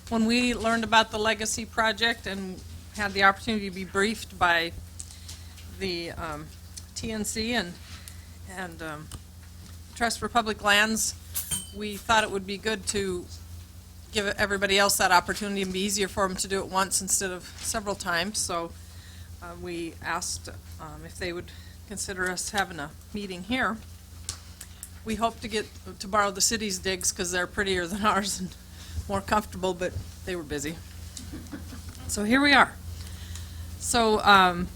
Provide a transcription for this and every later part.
When we learned about the Legacy project and had the opportunity to be briefed by the TNC and Trust for Public Lands, we thought it would be good to give everybody else that opportunity and be easier for them to do it once instead of several times. So we asked if they would consider us having a meeting here. We hope to get to borrow the city's digs because they're prettier than ours and more comfortable, but they were busy. So here we are. So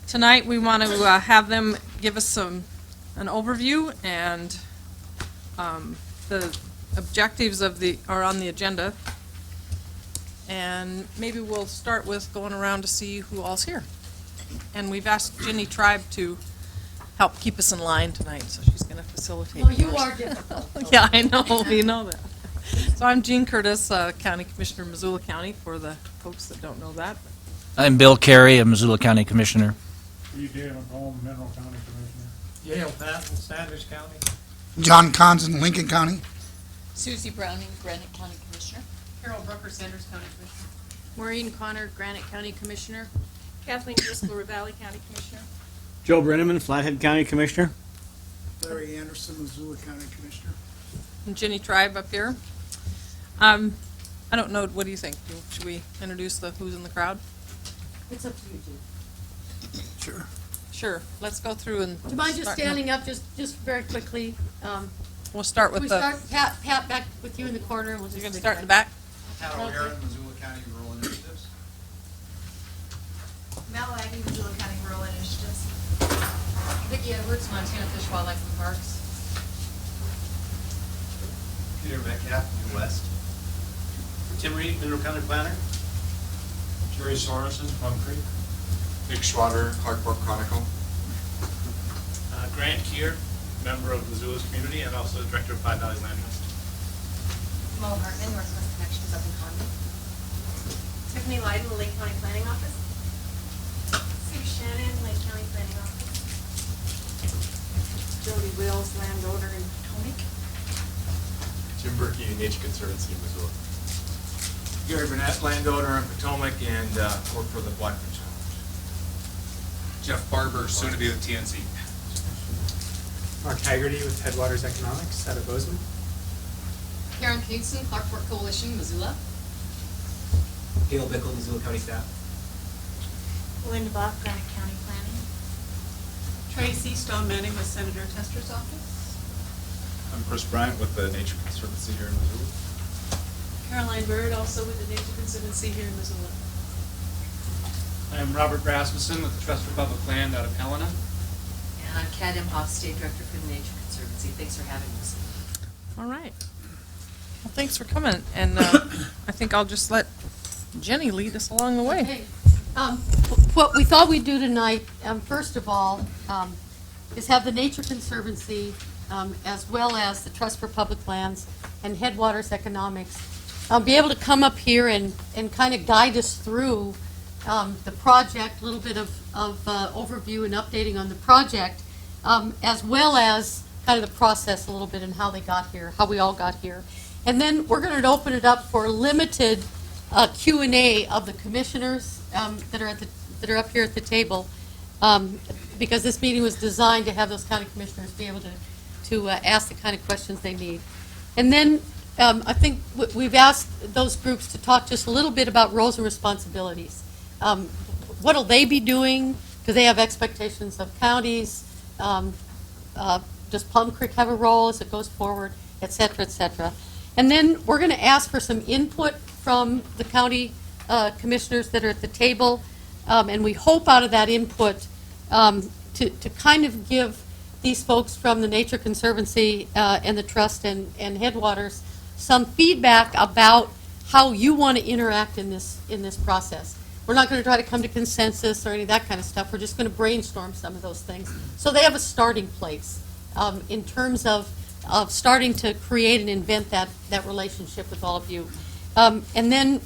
tonight we want to have them give us an overview, and the objectives are on the agenda. And maybe we'll start with going around to see who all's here. And we've asked Jenny Tribe to help keep us in line tonight, so she's going to facilitate. Well, you for us. are difficult. Yeah, I know, we know that. So I'm Jean Curtis, County Commissioner of Missoula County, for the folks that don't know that. I'm Bill Carey, a Missoula County Commissioner. You did, I'm home, Mineral County Commissioner. Yale Patton, Sanders County. John Conson, Lincoln County. Susie Browning, Granite County Commissioner. Carol Brooker, Sanders County Commissioner. Maureen Connor, Granite County Commissioner. Kathleen Driscoll, Valley County Commissioner. Joe Brenneman, Flathead County Commissioner. Larry Anderson, Missoula County Commissioner. And Jenny Tribe up here. I don't know, what do you think? Should we introduce who's in the crowd? It's up to you, Jim. Sure. Sure, let's go through and. Do you mind just start- standing up, just very quickly? We'll start We with the, start, Pat, back with you in the corner, and we'll just. you're going to start in the back? Pat O'Hara, Missoula County Rural Initiatives. Mel Aggie, Missoula County Rural Initiatives. Vicki Edwards, Montana Fish, Wildlife and Parks. Peter Metcalf, New West. Tim Reed, Mineral County Planner. Jerry Sorensen, Plum Creek. Nick Schwader, Clarkport Chronicle. Grant Keir, member of Missoula's community and also director of Five Valley Land Trust. Mo Hartman, Northwest Connections up in Conway. Tiffany Lyden, Lake County Planning Office. Sue Shannon, Lake County Planning Office. Jody Wills, landowner in Potomac. Jim Berkey, Nature Conservancy, Missoula. Gary Burnett, landowner in Potomac and work for the Blackfoot Challenge. Jeff Barber, soon to be with TNC. Mark Haggerty with Headwaters Economics out of Bozeman. Karen Knudsen, Clarkport Coalition, Missoula. Gail Bickle, Missoula County staff. Linda Bach, Granite County Planning. Tracy Stone Manning with Senator Tester's office. I'm Chris Bryant with the Nature Conservancy here in Missoula. Caroline Bird, also with the Nature Conservancy here in Missoula. I am Robert Rasmussen with the Trust for Public Land out of Helena. And I'm Kat Imhoff, State Director for the Nature Conservancy. Thanks for having us. All right. Well, thanks for coming, and I think I'll just let Jenny lead us along the way. Okay. What we thought we'd do tonight, first of all, is have the Nature Conservancy, as well as the Trust for Public Lands and Headwaters Economics, be able to come up here and kind of guide us through the project, a little bit of overview and updating on the project, as well as kind of the process a little bit and how they got here, how we all got here. And then we're going to open it up for limited Q&A of the commissioners that are up here at the table, because this meeting was designed to have those county commissioners be able to ask the kind of questions they need. And then I think we've asked those groups to talk just a little bit about roles and responsibilities. What'll they be doing? Do they have expectations of counties? Does Plum Creek have a role as it goes forward, et cetera, et cetera? And then we're going to ask for some input from the county commissioners that are at the table, and we hope out of that input to kind of give these folks from the Nature Conservancy and the Trust and Headwaters some feedback about how you want to interact in this process. We're not going to try to come to consensus or any of that kind of stuff. We're just going to brainstorm some of those things. So they have a starting place in terms of starting to create and invent that relationship with all of you. And then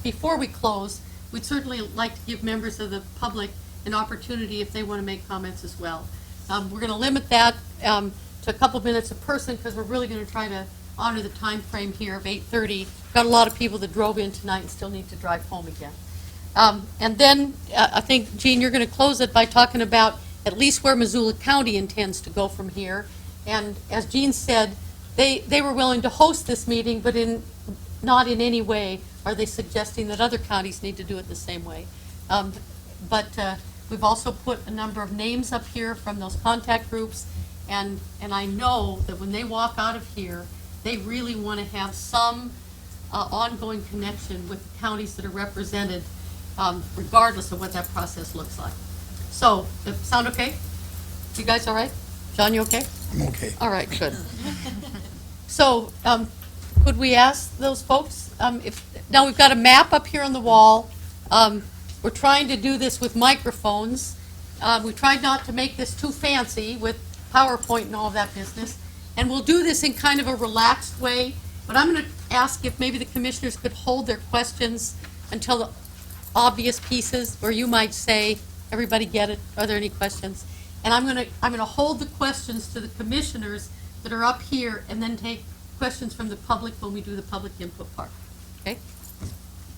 before we close, we'd certainly like to give members of the public an opportunity if they want to make comments as well. We're going to limit that to a couple minutes a person because we're really going to try to honor the time frame here of 8:30. Got a lot of people that drove in tonight and still need to drive home again. And then I think, Jean, you're going to close it by talking about at least where Missoula County intends to go from here. And as Jean said, they were willing to host this meeting, but not in any way are they suggesting that other counties need to do it the same way. But we've also put a number of names up here from those contact groups, and I know that when they walk out of here, they really want to have some ongoing connection with the counties that are represented, regardless of what that process looks like. So, sound okay? You guys all right? John, you okay? I'm okay. All right, good. So, could we ask those folks, now we've got a map up here on the wall. We're trying to do this with microphones. We tried not to make this too fancy with PowerPoint and all of that business. And we'll do this in kind of a relaxed way, but I'm going to ask if maybe the commissioners could hold their questions until the obvious pieces, where you might say, everybody get it? Are there any questions? And I'm going to hold the questions to the commissioners that are up here, and then take questions from the public when we do the public input part. Okay?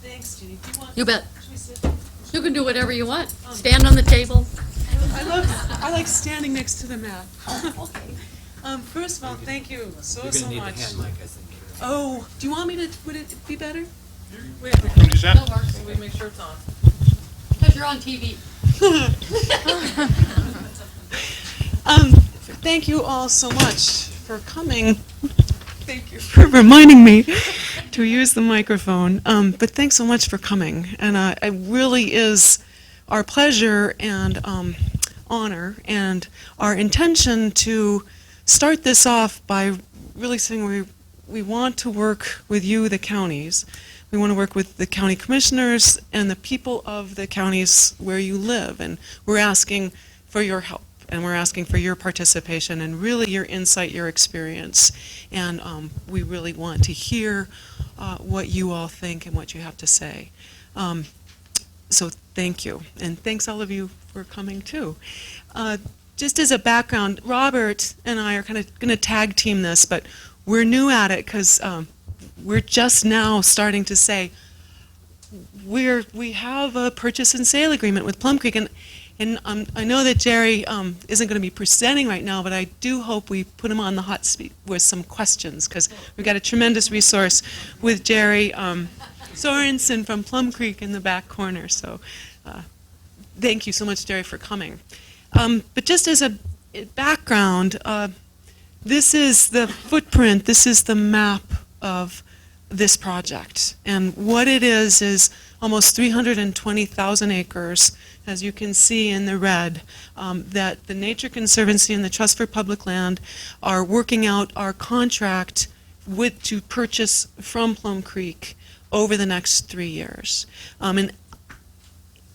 Thanks, Jeannie. Do you want? You bet. Should we sit? You can do whatever you want. Stand on the table. I like standing next to the map. Okay. First of all, thank you so You're gonna need much. the hand mic, I think. Oh, do you want me to? Would it be better? Wait, Is that- No worries. we make sure it's on. Because you're on TV. Thank you all so much for coming. Thank you for reminding me to use the microphone. But thanks so much for coming. And it really is our pleasure and honor and our intention to start this off by really saying we want to work with you, the counties. We want to work with the county commissioners and the people of the counties where you live. And we're asking for your help. And we're asking for your participation and really your insight, your experience. And we really want to hear what you all think and what you have to say. So thank you. And thanks all of you for coming too. Just as a background, Robert and I are kind of going to tag team this, but we're new at it because we're just now starting to say we have a purchase and sale agreement with Plum Creek. And I know that Jerry isn't going to be presenting right now, but I do hope we put him on the hot seat with some questions, because we've got a tremendous resource with Jerry Sorensen from Plum Creek in the back corner. So thank you so much, Jerry, for coming. But just as a background, this is the footprint, this is the map of this project. And what it is almost 320,000 acres, as you can see in the red, that the Nature Conservancy and the Trust for Public Land are working out our contract to purchase from Plum Creek over the next 3 years. And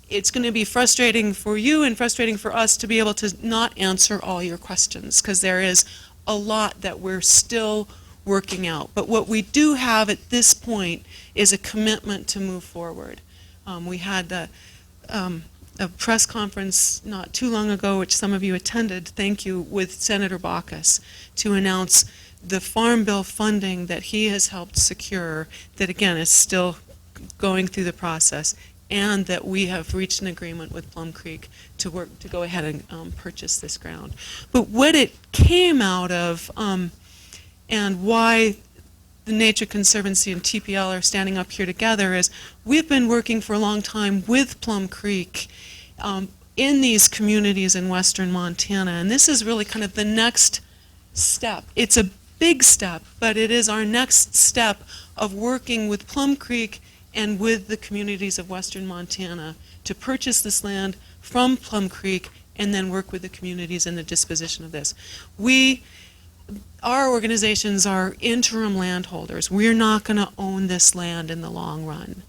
it's going to be frustrating for you and frustrating for us to be able to not answer all your questions, because there is a lot that we're still working out. But what we do have at this point is a commitment to move forward. We had a press conference not too long ago, which some of you attended, thank you, with Senator Baucus, to announce the Farm Bill funding that he has helped secure, that again is still going through the process, and that we have reached an agreement with Plum Creek to go ahead and purchase this ground. But what it came out of, and why the Nature Conservancy and TPL are standing up here together, is we've been working for a long time with Plum Creek in these communities in western Montana, and this is really kind of the next step. It's a big step, but it is our next step of working with Plum Creek and with the communities of western Montana to purchase this land from Plum Creek and then work with the communities in the disposition of this. Our organizations are interim landholders. We're not going to own this land in the long run,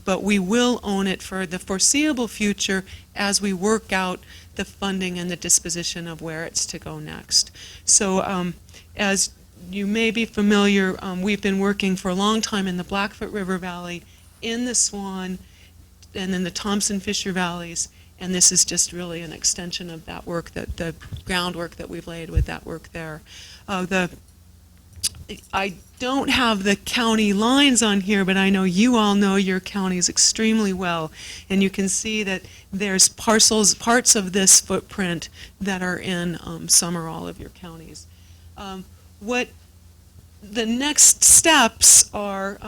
but we will own it for the foreseeable future as we work out the funding and the disposition of where it's to go next. So as you may be familiar, we've been working for a long time in the Blackfoot River Valley, in the Swan, and in the Thompson Fisher Valleys, and this is just really an extension of that work, the groundwork that we've laid with that work there. The I don't have the county lines on here, but I know you all know your counties extremely well. And you can see that there's parts of this footprint that are in some or all of your counties. What the next steps are,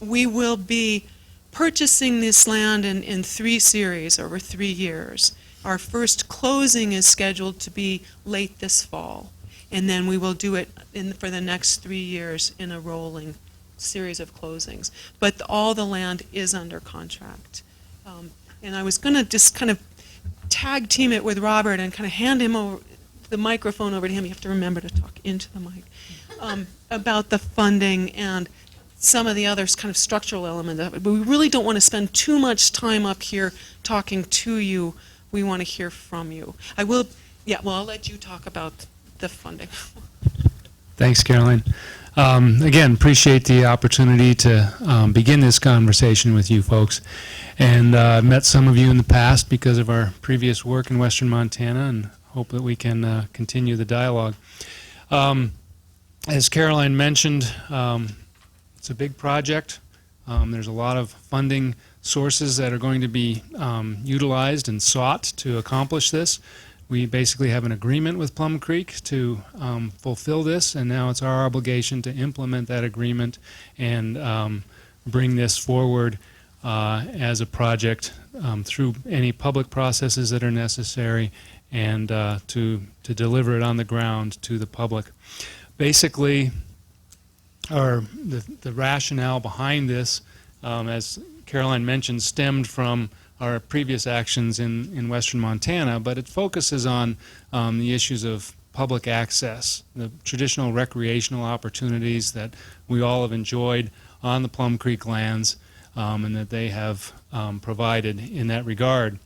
we will be purchasing this land in 3 series over 3 years. Our first closing is scheduled to be late this fall, and then we will do it for the next 3 years in a rolling series of closings. But all the land is under contract. And I was going to just kind of tag team it with Robert and kind of hand him over the microphone over to him. You have to remember to talk into the mic. About the funding and some of the other kind of structural elements of it. But we really don't want to spend too much time up here talking to you. We want to hear from you. I'll let you talk about the funding. Thanks, Caroline. Again, appreciate the opportunity to begin this conversation with you folks. And I've met some of you in the past because of our previous work in Western Montana, and hope that we can continue the dialogue. As Caroline mentioned, it's a big project. There's a lot of funding sources that are going to be utilized and sought to accomplish this. We basically have an agreement with Plum Creek to fulfill this, and now it's our obligation to implement that agreement and bring this forward as a project through any public processes that are necessary, and to deliver it on the ground to the public. Basically, the rationale behind this, as Caroline mentioned, stemmed from our previous actions in Western Montana, but it focuses on the issues of public access, the traditional recreational opportunities that we all have enjoyed on the Plum Creek lands, and that they have provided in that regard.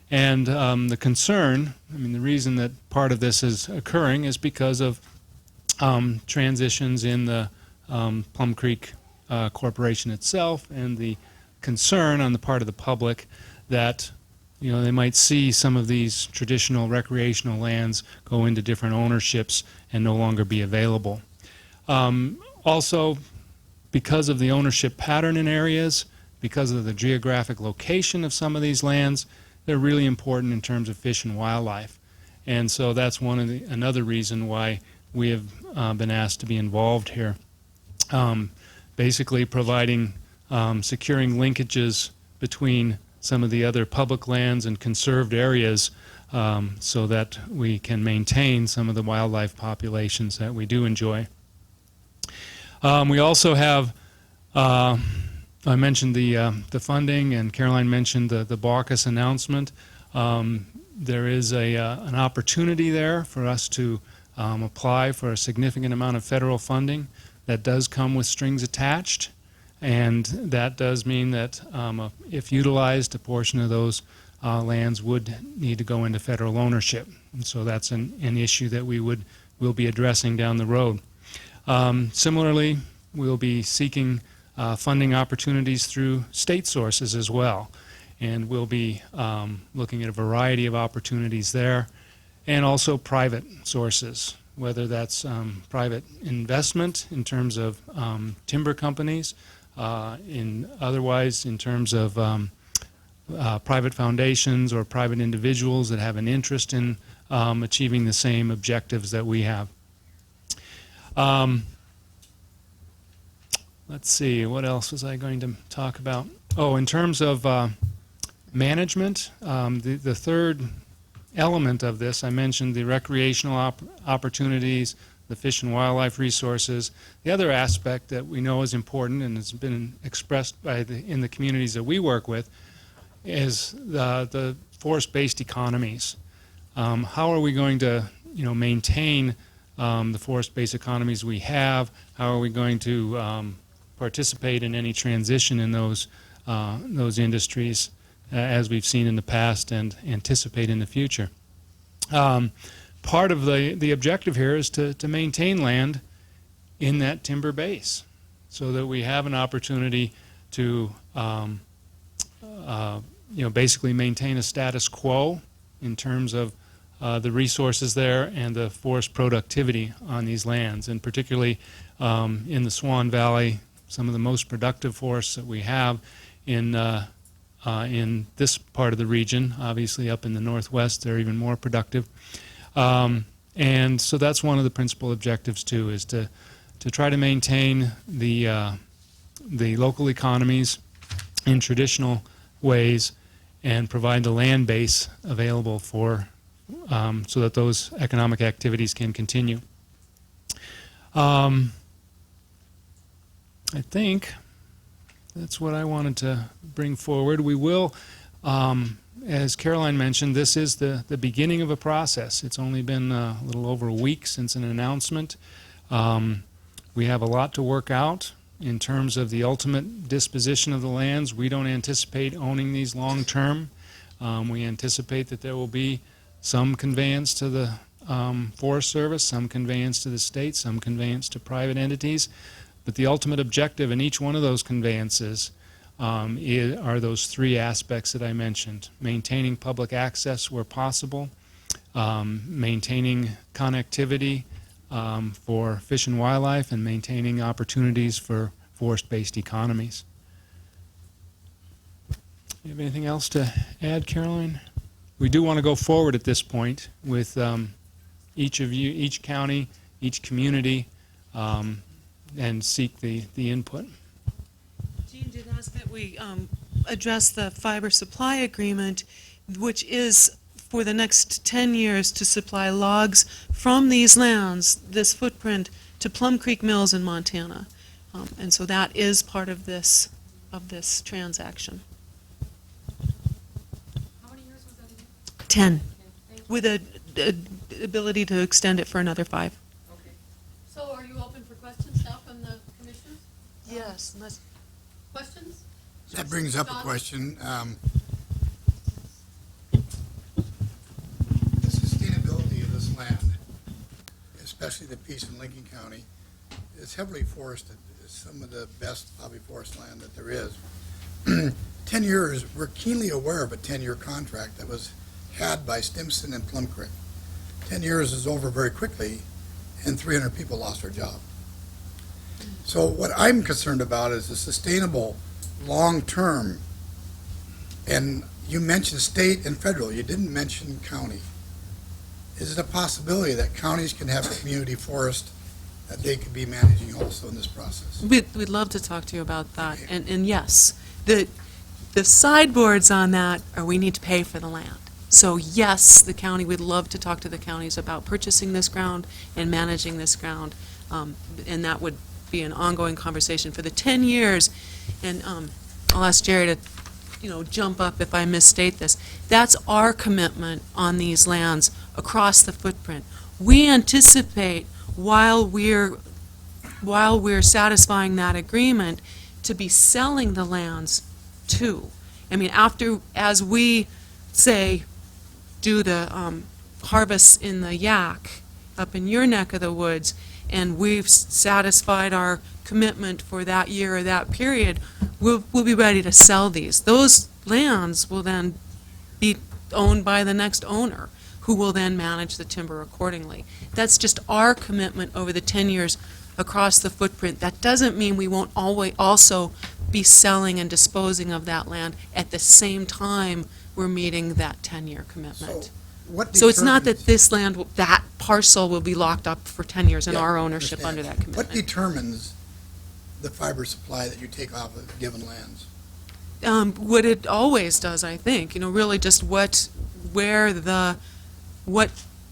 And the concern, the reason that part of this is occurring is because of transitions in the Plum Creek Corporation itself, and the concern on the part of the public that they might see some of these traditional recreational lands go into different ownerships and no longer be available. Also, because of the ownership pattern in areas, because of the geographic location of some of these lands, they're really important in terms of fish and wildlife. And so that's another reason why we have been asked to be involved here. Basically providing, securing linkages between some of the other public lands and conserved areas so that we can maintain some of the wildlife populations that we do enjoy. We also have, I mentioned the funding, and Caroline mentioned the Baucus announcement. There is an opportunity there for us to apply for a significant amount of federal funding that does come with strings attached, and that does mean that if utilized, a portion of those lands would need to go into federal ownership. And so that's an issue that we'll be addressing down the road. Similarly, we'll be seeking funding opportunities through state sources as well, and we'll be looking at a variety of opportunities there, and also private sources, whether that's private investment in terms of timber companies, otherwise in terms of private foundations or private individuals that have an interest in achieving the same objectives that we have. Let's see, what else was I going to talk about? Oh, in terms of management, the third element of this, I mentioned the recreational opportunities, the fish and wildlife resources. The other aspect that we know is important and has been expressed in the communities that we work with is the forest-based economies. How are we going to maintain the forest-based economies we have? How are we going to participate in any transition in those industries as we've seen in the past and anticipate in the future? Part of the objective here is to maintain land in that timber base so that we have an opportunity to basically maintain a status quo in terms of the resources there and the forest productivity on these lands. And particularly in the Swan Valley, some of the most productive forests that we have in this part of the region. Obviously, up in the northwest, they're even more productive. And so that's one of the principal objectives, too, is to try to maintain the local economies in traditional ways and provide the land base available for so that those economic activities can continue. I think that's what I wanted to bring forward. We will, as Caroline mentioned, this is the beginning of a process. It's only been a little over a week since an announcement. We have a lot to work out in terms of the ultimate disposition of the lands. We don't anticipate owning these long term. We anticipate that there will be some conveyance to the Forest Service, some conveyance to the state, some conveyance to private entities. But the ultimate objective in each one of those conveyances are those three aspects that I mentioned: maintaining public access where possible, maintaining connectivity for fish and wildlife, and maintaining opportunities for forest-based economies. You have anything else to add, Caroline? We do want to go forward at this point with each of you, each county, each community, and seek the input. Jean did ask that we address the fiber supply agreement, which is for the next 10 years to supply logs from these lands, this footprint, to Plum Creek Mills in Montana. And so that is part of this transaction. How many years was that again? 10, Thank you. with a ability to extend it for another 5. Okay. So are you open for questions now from the commissioners? Yes. Questions? That brings up a Don? question. The sustainability of this land, especially the piece in Lincoln County, is heavily forested. It's some of the best probably forest land that there is. 10 years, we're keenly aware of a 10-year contract that was had by Stimson and Plum Creek. 10 years is over very quickly, and 300 people lost their job. So what I'm concerned about is the sustainable long-term, and you mentioned state and federal, you didn't mention county. Is it a possibility that counties can have a community forest that they could be managing also in this process? We'd love to talk to you about that. And yes, the sideboards on that are we need to pay for the land. So yes, the county, we'd love to talk to the counties about purchasing this ground and managing this ground. And that would be an ongoing conversation for the 10 years. And I'll ask Jerry to, jump up if I misstate this. That's our commitment on these lands across the footprint. We anticipate while we're satisfying that agreement to be selling the lands too. I mean, as we say, do the harvests in the yak up in your neck of the woods, and we've satisfied our commitment for that year or that period, we'll be ready to sell these. Those lands will then be owned by the next owner, who will then manage the timber accordingly. That's just our commitment over the 10 years across the footprint. That doesn't mean we won't always also be selling and disposing of that land at the same time we're meeting that 10-year commitment. So it's not that this land, that parcel will be locked up for 10 years in our ownership under that commitment. What determines the fiber supply that you take off of given lands? What it always does, I think, really just what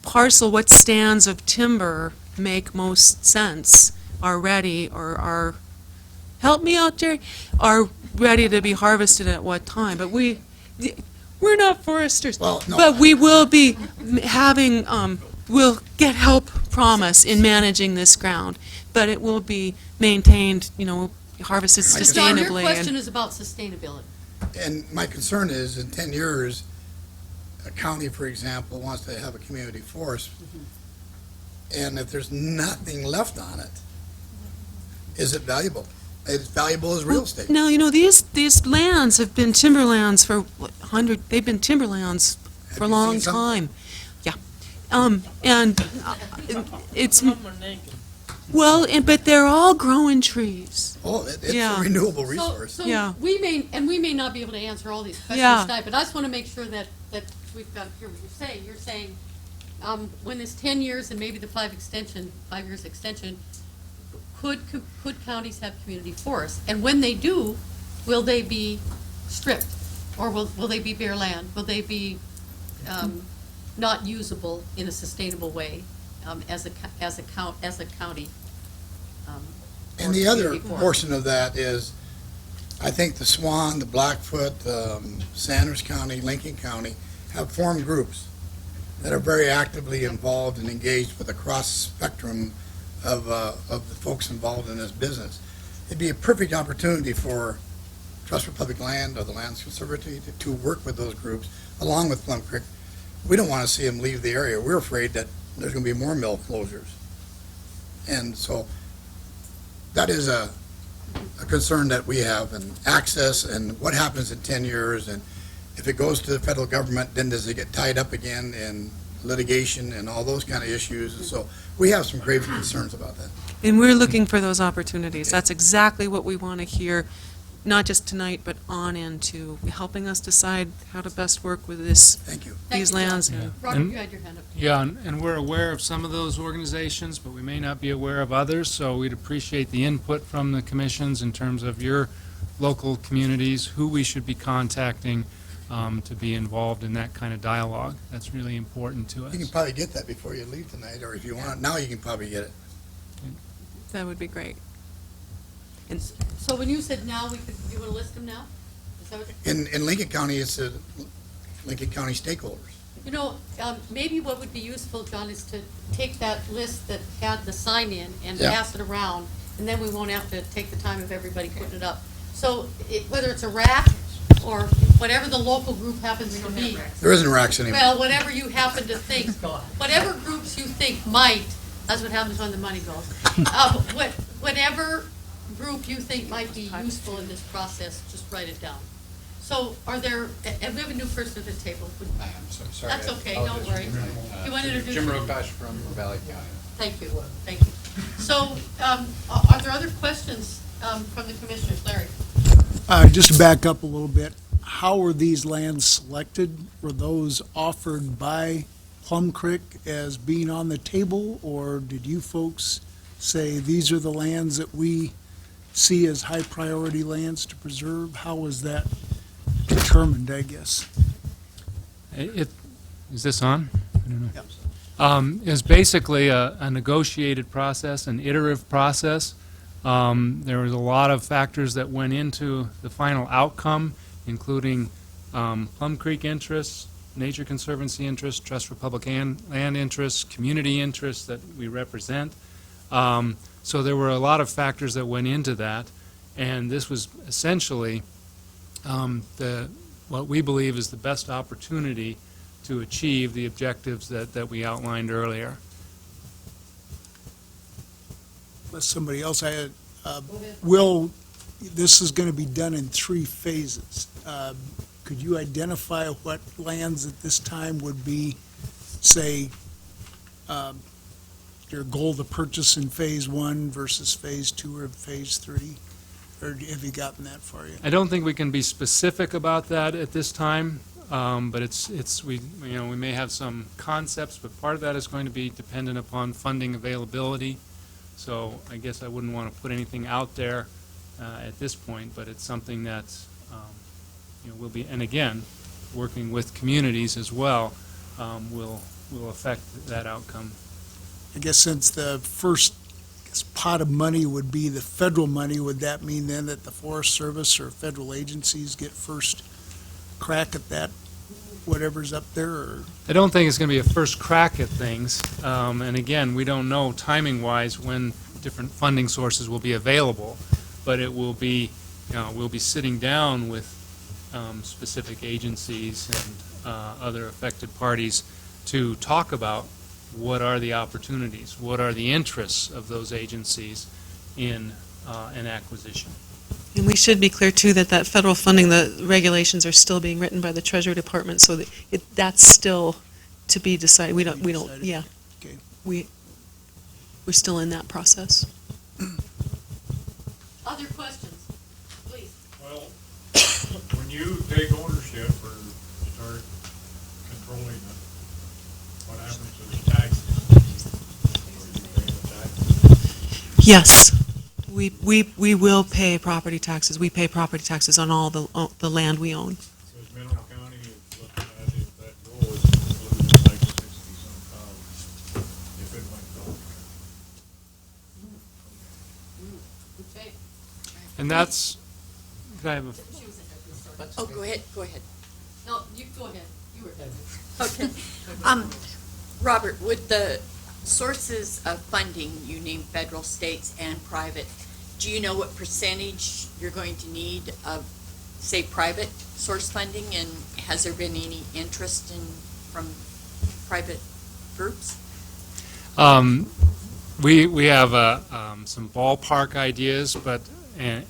parcel, what stands of timber make most sense, are ready or are, help me out, Jerry, are ready to be harvested at what time. But we're not foresters. Well, no, but we will be having, we'll get help, promise, in managing this ground. But it will be maintained, harvested John, your sustainably. question is about sustainability. And my concern is, in 10 years, a county, for example, wants to have a community forest, and if there's nothing left on it, is it valuable? It's valuable as real estate. Now, these lands have been timberlands for they've been timberlands for a long time. Yeah. And it's, Well, but they're all growing trees. Oh, it's Yeah. a renewable resource. So Yeah. we may not be able to answer all these questions Yeah. tonight, but I just want to make sure that we've got, here what you're saying. You're saying, when this 10 years and maybe the 5 years extension, could counties have community forests? And when they do, will they be stripped? Or will they be bare land? Will they be not usable in a sustainable way as a county? And the other portion of that is, I think the Swan, the Blackfoot, Sanders County, Lincoln County have formed groups that are very actively involved and engaged with a cross spectrum of the folks involved in this business. It'd be a perfect opportunity for Trust for Public Land or the Lands Conservancy to work with those groups along with Plum Creek. We don't want to see them leave the area. We're afraid that there's going to be more mill closures. And so that is a concern that we have, and access and what happens in 10 years. And if it goes to the federal government, then does it get tied up again in litigation and all those kind of issues? And so we have some grave concerns about that. And we're looking for those opportunities. That's exactly what we want to hear, not just tonight, but on into helping us decide how to best work with this, Thank you. these lands. Robert, you had your hand up. Yeah, and we're aware of some of those organizations, but we may not be aware of others, so we'd appreciate the input from the commissions in terms of your local communities, who we should be contacting to be involved in that kind of dialogue. That's really important to us. You can probably get that before you leave tonight, or if you want it now, you can probably get it. That would be great. And So when you said now, you want to list them now? Is that what you're- In Lincoln County, it's the Lincoln County stakeholders. You know, maybe what would be useful, John, is to take that list that had the sign in and Yeah. pass it around, and then we won't have to take the time of everybody putting it up. So whether it's a rack or whatever the local group happens to be, There isn't racks anymore. well, whatever you happen to think, whatever groups you think might, that's what happens when the money goes. Whatever group you think might be useful in this process, just write it down. So are there, and we have a new person at the table. I'm so sorry. That's okay, don't worry. You want to introduce? Jim Rokash from Valley County. Thank you, thank you. So, are there other questions from the commissioners? Larry? Just to back up a little bit, how were these lands selected? Were those offered by Plum Creek as being on the table, or did you folks say these are the lands that we see as high priority lands to preserve? How was that determined, I guess? Is this on? I don't know. It's basically a negotiated process, an iterative process. There was a lot of factors that went into the final outcome, including Plum Creek interests, Nature Conservancy interests, Trust for Public Land interests, community interests that we represent. So there were a lot of factors that went into that, and this was essentially what we believe is the best opportunity to achieve the objectives that we outlined earlier. Unless somebody else had, this is going to be done in 3 phases. Could you identify what lands at this time would be, say, your goal to purchase in phase 1 versus phase 2 or phase 3? Or have you gotten that far yet? I don't think we can be specific about that at this time, but we may have some concepts, but part of that is going to be dependent upon funding availability. So I guess I wouldn't want to put anything out there at this point, but it's something that will be, and again, working with communities as well, will affect that outcome. I guess since the first pot of money would be the federal money, would that mean then that the Forest Service or federal agencies get first crack at that, whatever's up there? Or? I don't think it's going to be a first crack at things. And again, we don't know timing-wise when different funding sources will be available, but it will be, we'll be sitting down with specific agencies and other affected parties to talk about what are the opportunities, what are the interests of those agencies in an acquisition. And we should be clear, too, that federal funding, the regulations are still being written by the Treasury Department, so that that's still to be decided. We don't, yeah. Okay. we're still in that process. Other questions? Please. Well, when you take ownership or start controlling it, what happens to the taxes? Are you paying the taxes? Yes, we will pay property taxes. We pay property taxes on all the land we own. Because Mineral County is looking at if that road includes like 60-some thousand, if it went down. Okay. And that's, could I have a, Oh, go ahead, go ahead. No, you go ahead. You were. Okay. Robert, with the sources of funding, you named federal, states, and private, do you know what percentage you're going to need of, say, private source funding? And has there been any interest from private groups? we have some ballpark ideas, but, and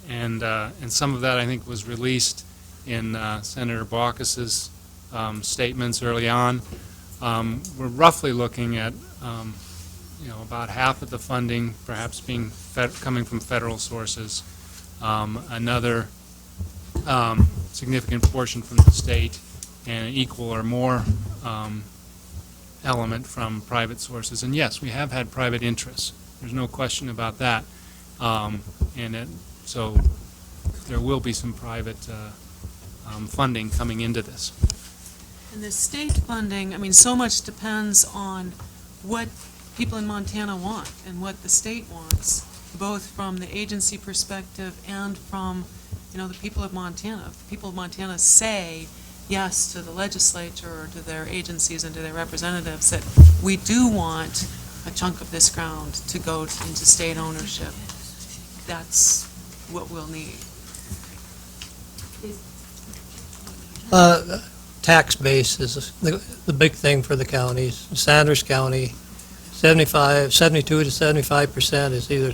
some of that I think was released in Senator Baucus's statements early on. We're roughly looking at about half of the funding perhaps being coming from federal sources, another significant portion from the state, and an equal or more element from private sources. And yes, we have had private interests. There's no question about that. So there will be some private funding coming into this. And the state funding, I mean, so much depends on what people in Montana want and what the state wants, both from the agency perspective and from, the people of Montana. If the people of Montana say yes to the legislature or to their agencies and to their representatives that we do want a chunk of this ground to go into state ownership, that's what we'll need. Tax base is the big thing for the counties. Sanders County, 72 to 75% is either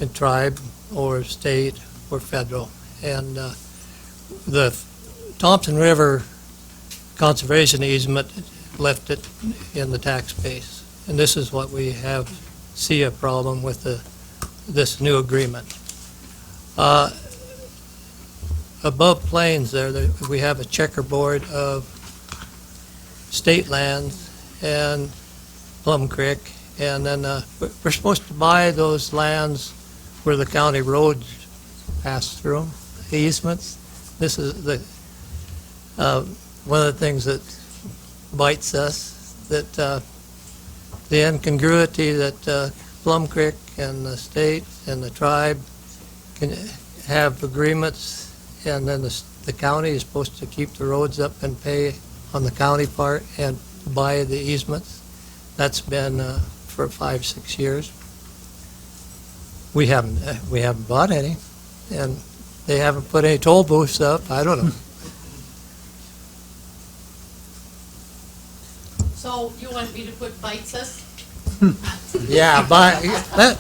in tribe or state or federal. And the Thompson River conservation easement left it in the tax base. And this is what we see a problem with this new agreement. Above Plains there, we have a checkerboard of state lands and Plum Creek, and then we're supposed to buy those lands where the county roads pass through them, easements. This is one of the things that bites us, that the incongruity that Plum Creek and the state and the tribe can have agreements, and then the county is supposed to keep the roads up and pay on the county part and buy the easements. That's been for 5-6 years. We haven't bought any, and they haven't put any toll booths up. I don't know. So you want me to put bites us? Yeah,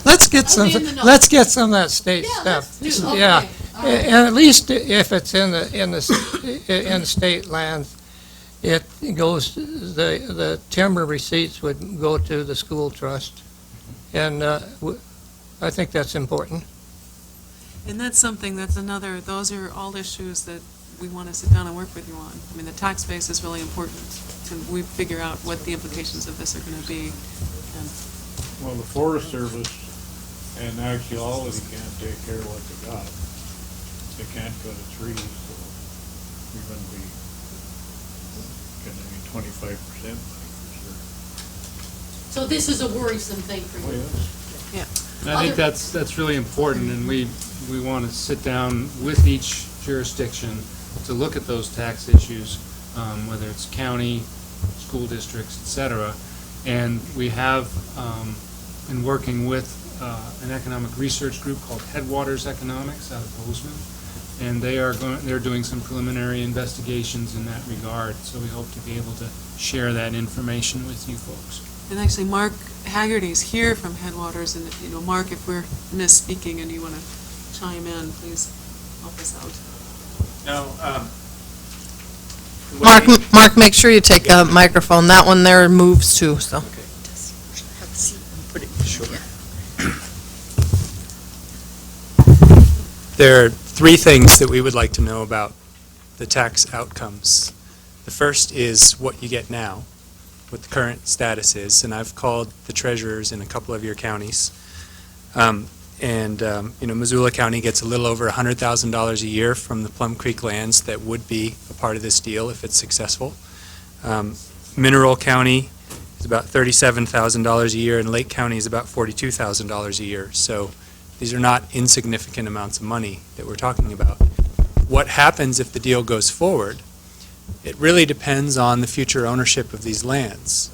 let's get some of that state stuff. Okay. Yeah, All right. and at least if it's in the state lands, it goes, the timber receipts would go to the school trust, and I think that's important. And that's something, those are all issues that we want to sit down and work with you on. I mean, the tax base is really important, and we figure out what the implications of this are going to be. And Well, the Forest Service in actuality can't take care of what they got. They can't cut a tree, so we're gonna be getting 25% money for sure. So this is a worrisome thing for Oh, you? yes. And I think that's really important, and we want to sit down with each jurisdiction to look at those tax issues, whether it's county, school districts, et cetera. And we have been working with an economic research group called Headwaters Economics out of Bozeman, and they're doing some preliminary investigations in that regard. So we hope to be able to share that information with you folks. And actually, Mark Haggerty's here from Headwaters, and Mark, if we're misspeaking and you want to chime in, please help us out. No, Mark, make sure you take a microphone. That one there moves too, so. Have a seat and put it. Sure. Yeah. There are three things that we would like to know about the tax outcomes. The first is what you get now, what the current status is, and I've called the treasurers in a couple of your counties. Missoula County gets a little over $100,000 a year from the Plum Creek lands that would be a part of this deal if it's successful. Mineral County is about $37,000 a year, and Lake County is about $42,000 a year. So these are not insignificant amounts of money that we're talking about. What happens if the deal goes forward? It really depends on the future ownership of these lands.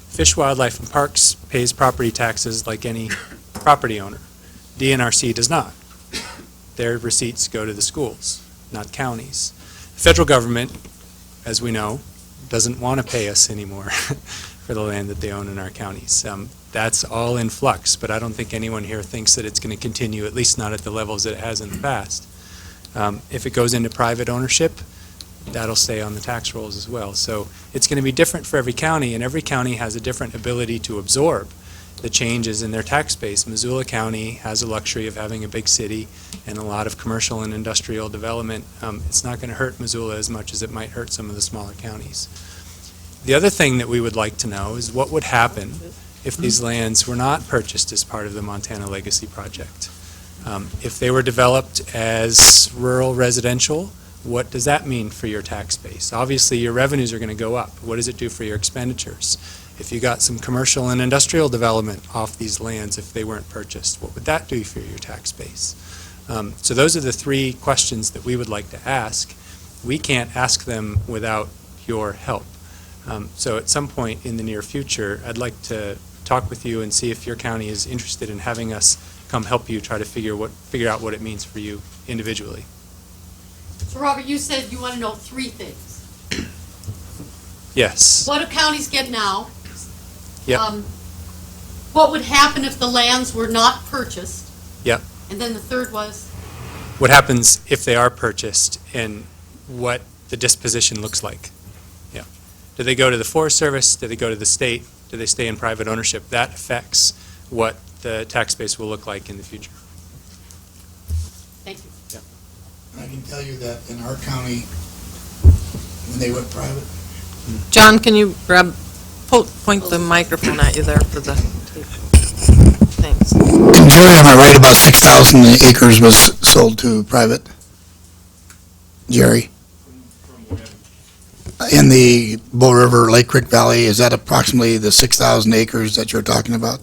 Fish, Wildlife, and Parks pays property taxes like any property owner. DNRC does not. Their receipts go to the schools, not counties. The federal government, as we know, doesn't want to pay us anymore for the land that they own in our counties. That's all in flux, but I don't think anyone here thinks that it's going to continue, at least not at the levels that it has in the past. If it goes into private ownership, that'll stay on the tax rolls as well. So it's going to be different for every county, and every county has a different ability to absorb the changes in their tax base. Missoula County has a luxury of having a big city and a lot of commercial and industrial development. It's not going to hurt Missoula as much as it might hurt some of the smaller counties. The other thing that we would like to know is what would happen if these lands were not purchased as part of the Montana Legacy Project. If they were developed as rural residential, what does that mean for your tax base? Obviously, your revenues are going to go up. What does it do for your expenditures? If you got some commercial and industrial development off these lands, if they weren't purchased, what would that do for your tax base? So those are the three questions that we would like to ask. We can't ask them without your help. So at some point in the near future, I'd like to talk with you and see if your county is interested in having us come help you try to figure out what it means for you individually. So Robert, you said you want to know three things. Yes. What do counties get now? Yep. What would happen if the lands were not purchased? Yep. And then the third was? What happens if they are purchased and what the disposition looks like? Yeah. Do they go to the Forest Service? Do they go to the state? Do they stay in private ownership? That affects what the tax base will look like in the future. Thank you. Yeah. I can tell you that in our county, when they went private, John, can you point the microphone at you there for the tape? Thanks. and Jerry, am I right about 6,000 acres was sold to private? Jerry? In the Bow River, Lake Creek Valley, is that approximately the 6,000 acres that you're talking about?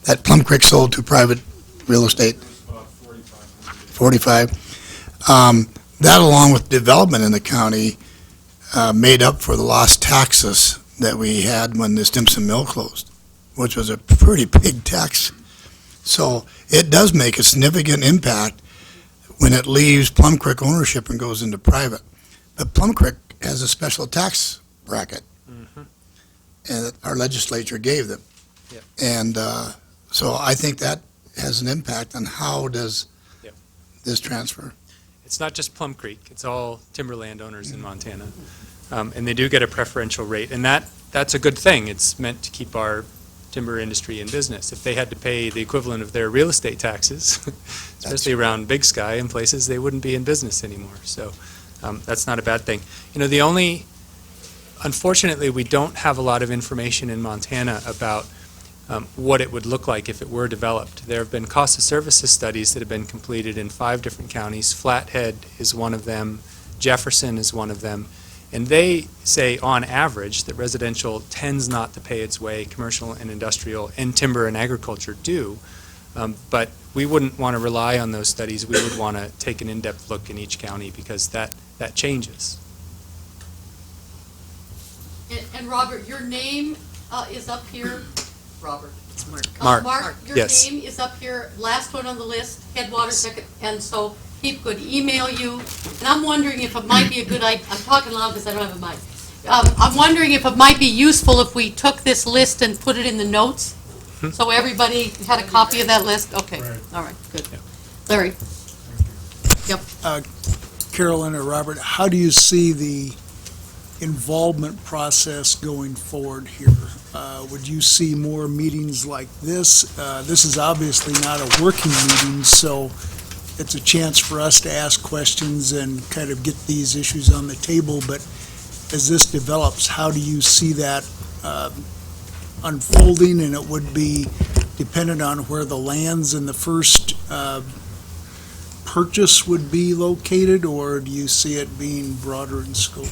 That Plum Creek sold to private real estate? 45. That, along with development in the county, made up for the lost taxes that we had when the Stimson Mill closed, which was a pretty big tax. So it does make a significant impact when it leaves Plum Creek ownership and goes into private. But Plum Creek has a special tax bracket, and our legislature gave them. Yep. And so I think that has an impact on how does this transfer. It's not just Plum Creek. It's all timberland owners in Montana. And they do get a preferential rate. And that's a good thing. It's meant to keep our timber industry in business. If they had to pay the equivalent of their real estate taxes, especially around Big Sky and places, they wouldn't be in business anymore. So that's not a bad thing. You know, unfortunately, we don't have a lot of information in Montana about what it would look like if it were developed. There have been cost of services studies that have been completed in 5 different counties. Flathead is one of them. Jefferson is one of them. And they say, on average, that residential tends not to pay its way. Commercial and industrial and timber and agriculture do. But we wouldn't want to rely on those studies. We would want to take an in-depth look in each county because that changes. And Robert, your name is up here. Robert. It's Mark. Mark. Your Yes. name is up here, last one on the list, Headwaters, and so people could email you. And I'm wondering if it might be a good idea, I'm talking loud because I don't have a mic. I'm wondering if it might be useful if we took this list and put it in the notes, so everybody had a copy of that list? Okay, all right, good. Larry? Yep. Carolyn or Robert, how do you see the involvement process going forward here? Would you see more meetings like this? This is obviously not a working meeting, so it's a chance for us to ask questions and kind of get these issues on the table, but as this develops, how do you see that unfolding? And it would be dependent on where the lands in the first purchase would be located, or do you see it being broader in scope?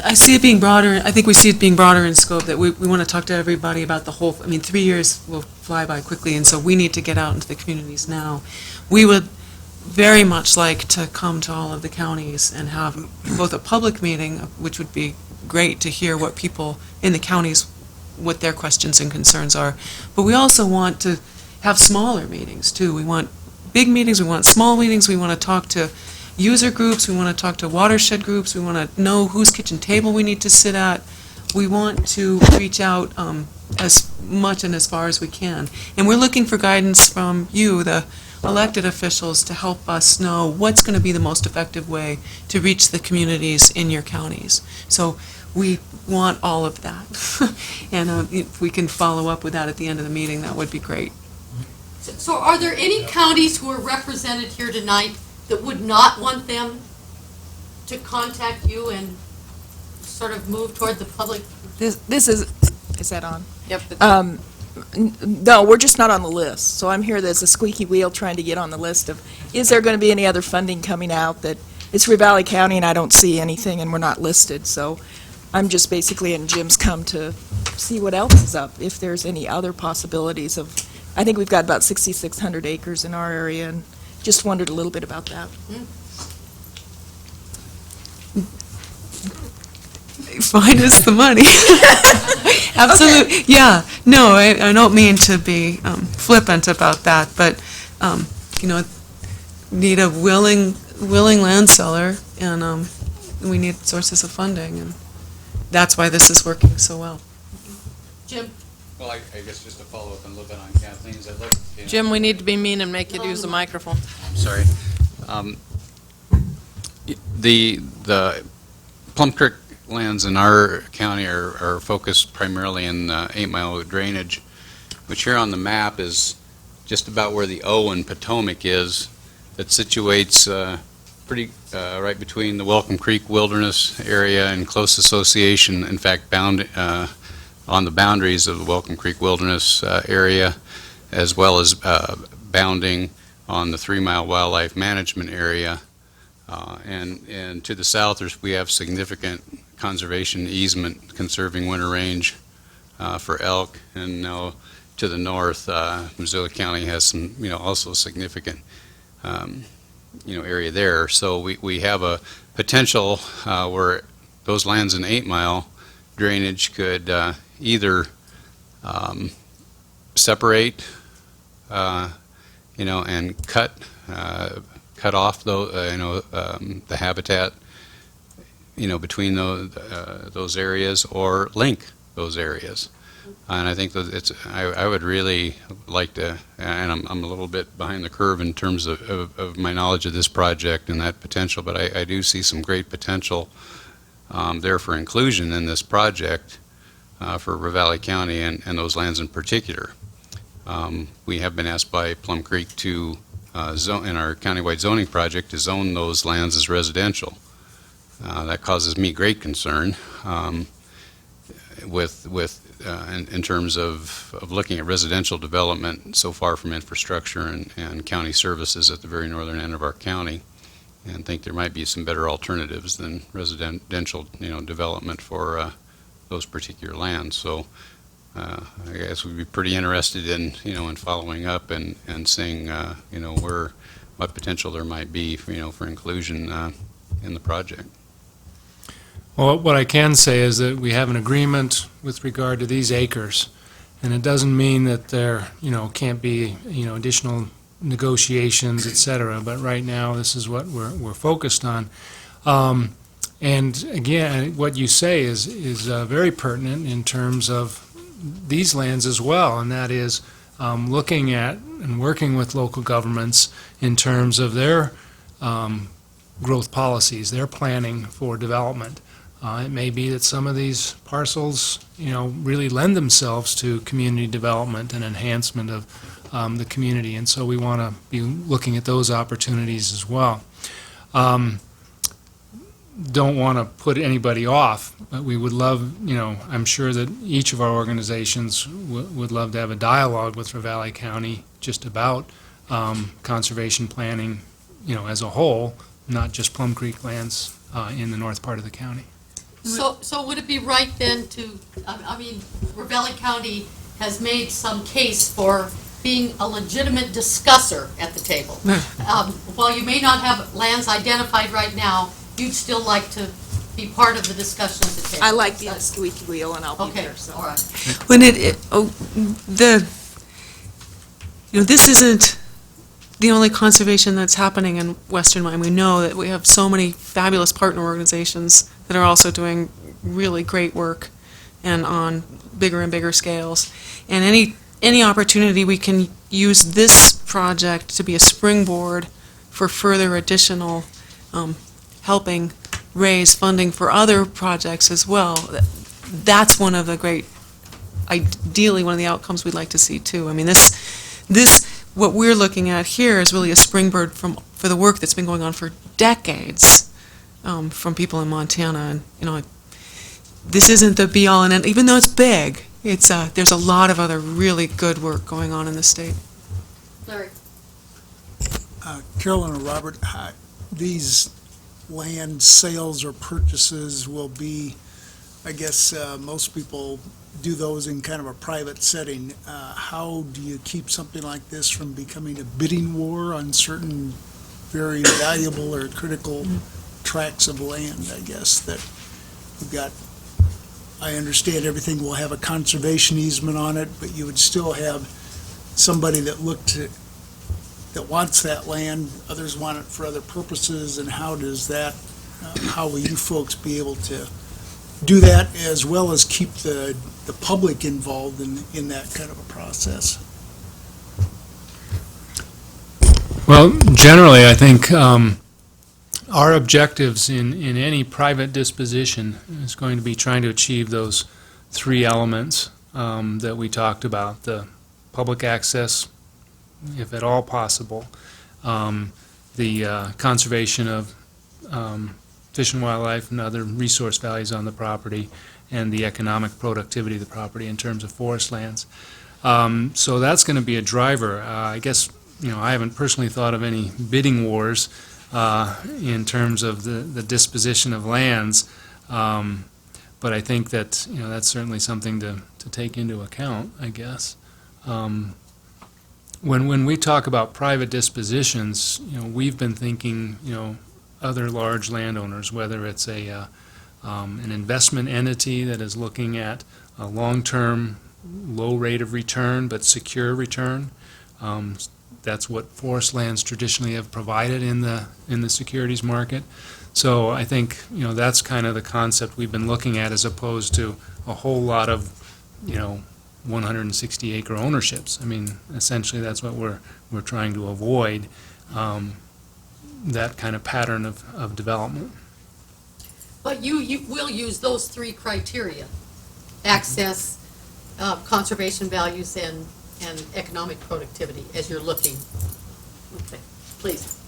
I see it being broader. I think we see it being broader in scope, that we want to talk to everybody about the whole, 3 years will fly by quickly, and so we need to get out into the communities now. We would very much like to come to all of the counties and have both a public meeting, which would be great to hear what people in the counties, what their questions and concerns are, but we also want to have smaller meetings too. We want big meetings, we want small meetings, we want to talk to user groups, we want to talk to watershed groups, we want to know whose kitchen table we need to sit at. We want to reach out as much and as far as we can. And we're looking for guidance from you, the elected officials, to help us know what's going to be the most effective way to reach the communities in your counties. So we want all of that. And if we can follow up with that at the end of the meeting, that would be great. So are there any counties who are represented here tonight that would not want them to contact you and sort of move toward the public? This is that on? Yep. No, we're just not on the list. So I'm here as a squeaky wheel trying to get on the list of, is there going to be any other funding coming out that, it's Ravalli County and I don't see anything and we're not listed. So I'm just basically in Jim's come to see what else is up, if there's any other possibilities of, I think we've got about 6,600 acres in our area, and just wondered a little bit about that. Find us the money. Absolutely. Okay. Yeah. No, I don't mean to be flippant about that, but, need a willing land seller, and we need sources of funding, and that's why this is working so well. Jim? Well, I guess just to follow up a little bit on Kathleen's, I'd like, Jim, we need to be mean and make you use the microphone. I'm sorry. The Plum Creek lands in our county are focused primarily in 8 Mile drainage, which here on the map is just about where the O in Potomac is. That situates pretty right between the Welcome Creek Wilderness area and close association, in fact, bound on the boundaries of the Welcome Creek Wilderness area, as well as bounding on the 3 Mile Wildlife Management Area. And to the south, we have significant conservation easement conserving winter range for elk, and now to the north, Missoula County has some, also significant, area there. So we have a potential where those lands in 8 Mile drainage could either separate, and cut off the habitat, between those areas, or link those areas. And I think that I would really like to, and I'm a little bit behind the curve in terms of my knowledge of this project and that potential, but I do see some great potential there for inclusion in this project for Ravalli County and those lands in particular. We have been asked by Plum Creek to zone, in our countywide zoning project, to zone those lands as residential. That causes me great concern in terms of looking at residential development so far from infrastructure and county services at the very northern end of our county, and think there might be some better alternatives than residential development for those particular lands. So I guess we'd be pretty interested in in following up and seeing what potential there might be for inclusion in the project. Well, what I can say is that we have an agreement with regard to these acres, and it doesn't mean that there, can't be, additional negotiations, et cetera, but right now this is what we're focused on. And again, what you say is very pertinent in terms of these lands as well, and that is looking at and working with local governments in terms of their growth policies, their planning for development. It may be that some of these parcels, really lend themselves to community development and enhancement the community, and so we want to be looking at those opportunities as well. Don't want to put anybody off, but we would love, I'm sure that each of our organizations would love to have a dialogue with Ravalli County just about conservation planning, as a whole, not just Plum Creek lands in the north part of the county. So would it be right then to, Ravalli County has made some case for being a legitimate discusser at the table. While you may not have lands identified right now, you'd still like to be part of the discussion at the table. I like the squeaky wheel, and I'll be there, so. Okay, all right. When this isn't the only conservation that's happening in Western Maine. We know that we have so many fabulous partner organizations that are also doing really great work and on bigger and bigger scales. And any opportunity we can use this project to be a springboard for further additional helping raise funding for other projects as well. That's one of the great, ideally, one of the outcomes we'd like to see too. I mean, what we're looking at here is really a springboard for the work that's been going on for decades from people in Montana. And this isn't the be all and end. Even though it's big, there's a lot of other really good work going on in the state. Larry. Carolyn or Robert, these land sales or purchases will be, I guess most people do those in kind of a private setting. How do you keep something like this from becoming a bidding war on certain very valuable or critical tracts of land, I guess, that we've got? I understand everything will have a conservation easement on it, but you would still have somebody that wants that land, others want it for other purposes, and how will you folks be able to do that as well as keep the public involved in that kind of a process? Well, generally, I think our objectives in any private disposition is going to be trying to achieve those three elements that we talked about: the public access, if at all possible, the conservation of fish and wildlife and other resource values on the property, and the economic productivity of the property in terms of forest lands. So that's going to be a driver. I guess, I haven't personally thought of any bidding wars in terms of the disposition of lands, but I think that, that's certainly something to take into account, I guess. When we talk about private dispositions, we've been thinking, other large landowners, whether it's an investment entity that is looking at a long-term, low rate of return but secure return. That's what forest lands traditionally have provided in the securities market. So I think that's kind of the concept we've been looking at, as opposed to a whole lot of 160-acre ownerships. I mean, essentially that's what we're trying to avoid. That kind of pattern of development. But you will use those three criteria: access, conservation values, and economic productivity as you're looking. Okay, please.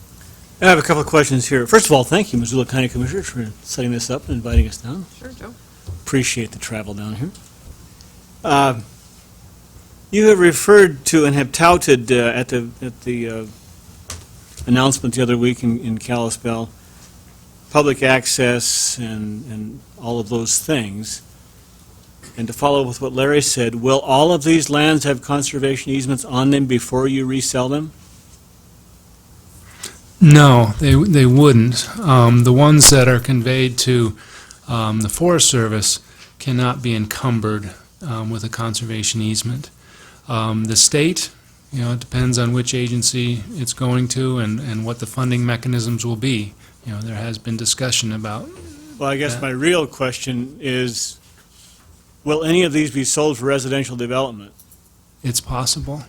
I have a couple of questions here. First of all, thank you, Missoula County Commissioners, for setting this up and inviting us down. Sure, Joe. Appreciate the travel down here. You have referred to and have touted at the announcement the other week in Kalispell, public access and all of those things. And to follow with what Larry said, will all of these lands have conservation easements on them before you resell them? No, they wouldn't. The ones that are conveyed to the Forest Service cannot be encumbered with a conservation easement. The state, it depends on which agency it's going to and what the funding mechanisms will be. There has been discussion about. Well, I guess my real question is, will any of these be sold for residential development? It's possible.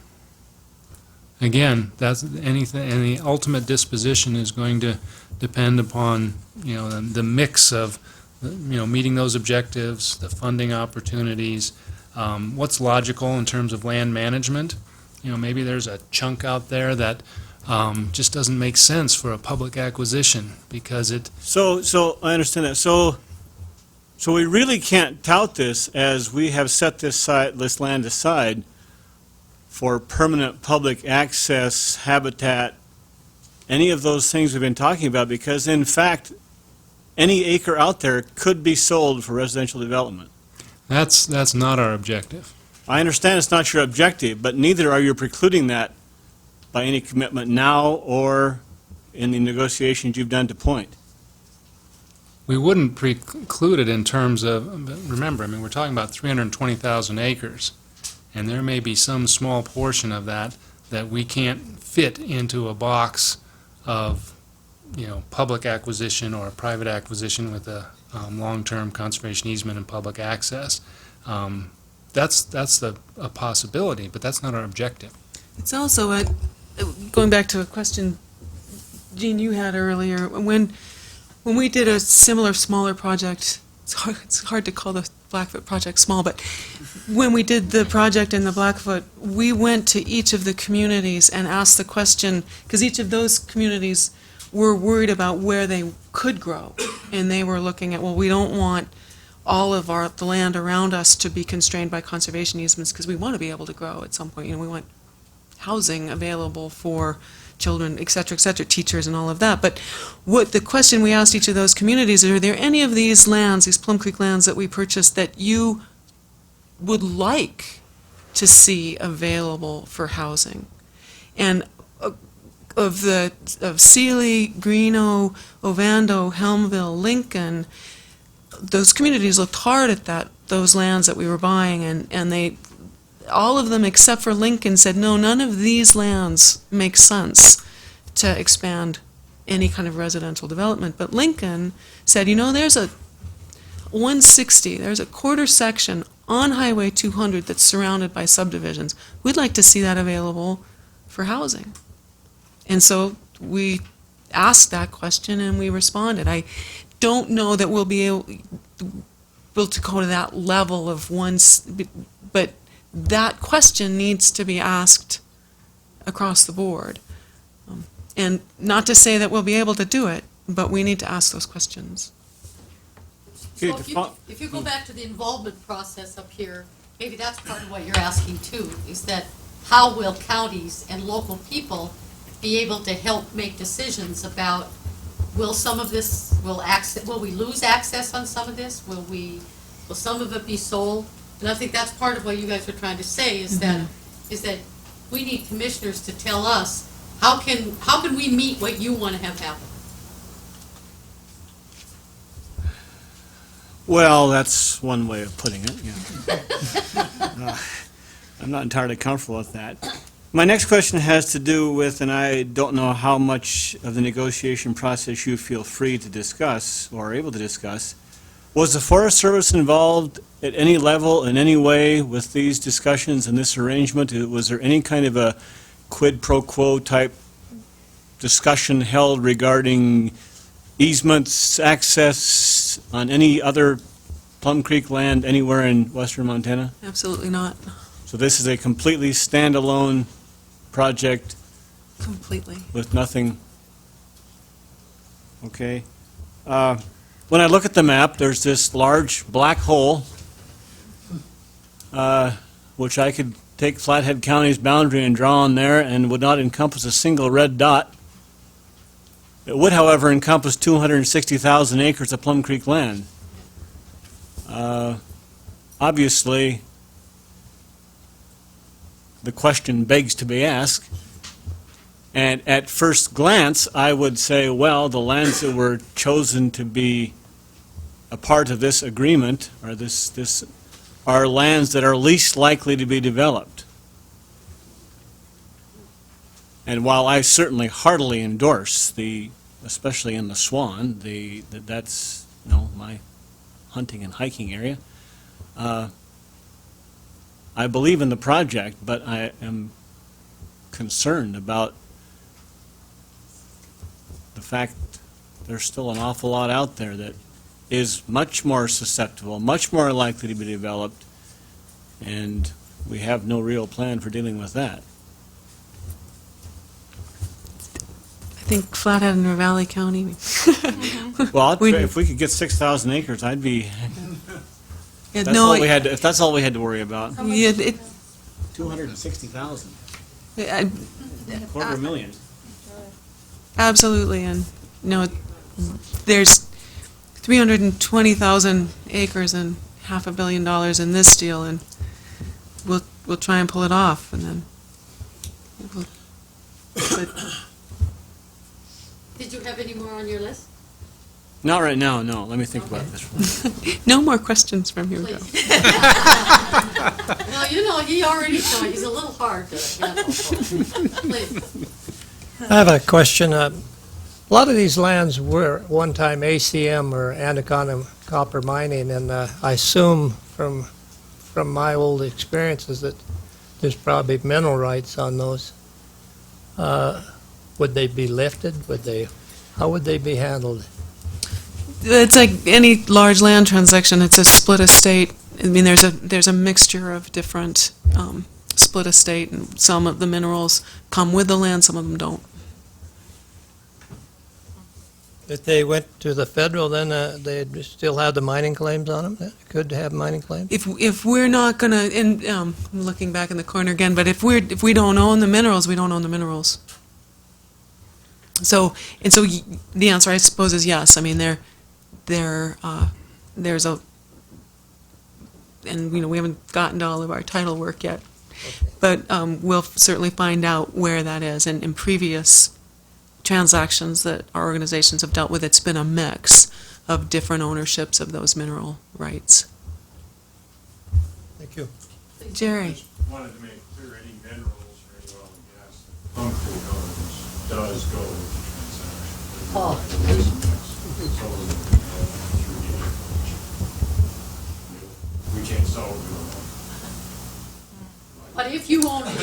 Again, that's anything, and the ultimate disposition is going to depend upon, the mix of, meeting those objectives, the funding opportunities, what's logical in terms of land management, maybe there's a chunk out there that just doesn't make sense for a public acquisition because it, So I understand that. So we really can't tout this as we have set this land aside for permanent public access, habitat, any of those things we've been talking about, because in fact, any acre out there could be sold for residential development. that's not our objective. I understand it's not your objective, but neither are you precluding that by any commitment now or in the negotiations you've done to point. We wouldn't preclude it in terms of, remember, I mean, we're talking about 320,000 acres, and there may be some small portion of that that we can't fit into a box of, public acquisition or private acquisition with a long-term conservation easement and public access. That's a possibility, but that's not our objective. It's also going back to a question, Gene, you had earlier, when we did a similar smaller project, it's hard to call the Blackfoot project small, but when we did the project in the Blackfoot, we went to each of the communities and asked the question, because each of those communities were worried about where they could grow, and they were looking at, well, we don't want all of the land around us to be constrained by conservation easements because we want to be able to grow at some point. We want housing available for children, et cetera, teachers and all of that. But what the question we asked each of those communities, are there any of these lands, these Plum Creek lands that we purchased that you would like to see available for housing? And of Sealy, Greeno, Ovando, Helmville, Lincoln, those communities looked hard at those lands that we were buying, and they, all of them except for Lincoln, said, no, none of these lands make sense to expand any kind of residential development. But Lincoln said, there's a 160, there's a quarter section on Highway 200 that's surrounded by subdivisions. We'd like to see that available for housing. And so we asked that question and we responded. I don't know that we'll be able to go to that level of but that question needs to be asked across the board. And not to say that we'll be able to do it, but we need to ask those questions. So if you go back to the involvement process up here, maybe that's part of what you're asking too, is that how will counties and local people be able to help make decisions about, will some of this, will we lose access on some of this? Will some of it be sold? And I think that's part of what you guys are trying to say, is that we need commissioners to tell us, how can we meet what you want to have happen? Well, that's one way of putting it, yeah. I'm not entirely comfortable with that. My next question has to do with, and I don't know how much of the negotiation process you feel free to discuss or are able to discuss. Was the Forest Service involved at any level, in any way, with these discussions and this arrangement? Was there any kind of a quid pro quo type discussion held regarding easements, access on any other Plum Creek land anywhere in western Montana? Absolutely not. So this is a completely standalone project Completely. with nothing? Okay. When I look at the map, there's this large black hole, which I could take Flathead County's boundary and draw on there, and would not encompass a single red dot. It would, however, encompass 260,000 acres of Plum Creek land. Obviously, the question begs to be asked. And at first glance, I would say, well, the lands that were chosen to be a part of this agreement, or this are lands that are least likely to be developed. And while I certainly heartily endorse especially in the Swan, that's my hunting and hiking area, I believe in the project, but I am concerned about the fact there's still an awful lot out there that is much more susceptible, much more likely to be developed, and we have no real plan for dealing with that. think Flathead and Ravalli County. Well, We- if we could get 6,000 acres, I'd be, Yeah, that's no, all we had, if that's all we had to worry about. yeah, it, 260,000, I- $250,000. absolutely, and, there's 320,000 acres and $500 million in this deal, and we'll try and pull it off, and then, but Did you have any more on your list? Not right now, no. Let me think about this one. no more questions from you, Bill. No, he already saw, he's a little hard to handle. Please. I have a question. A lot of these lands were at one time ACM or Anaconda Copper Mining, and I assume from my old experiences that there's probably mineral rights on those. Would they be lifted? How would they be handled? It's like any large land transaction, it's a split estate. I mean, there's a mixture of different split estate, and some of the minerals come with the land, some of them don't. If they went to the federal, then they'd still have the mining claims on them? They could have mining claims? If we're not gonna, and I'm looking back in the corner again, but if we don't own the minerals, we don't own the minerals. So the answer, I suppose, is yes. I mean, there's a, and we haven't gotten to all of our title work yet, but we'll certainly find out where that is. And in previous transactions that our organizations have dealt with, it's been a mix of different ownerships of those mineral rights. Thank you. Jerry. Wanted to make clear any minerals or any oil and gas that Plum Creek owns does go with the transaction. Oh. We can't sell it. But if you own it.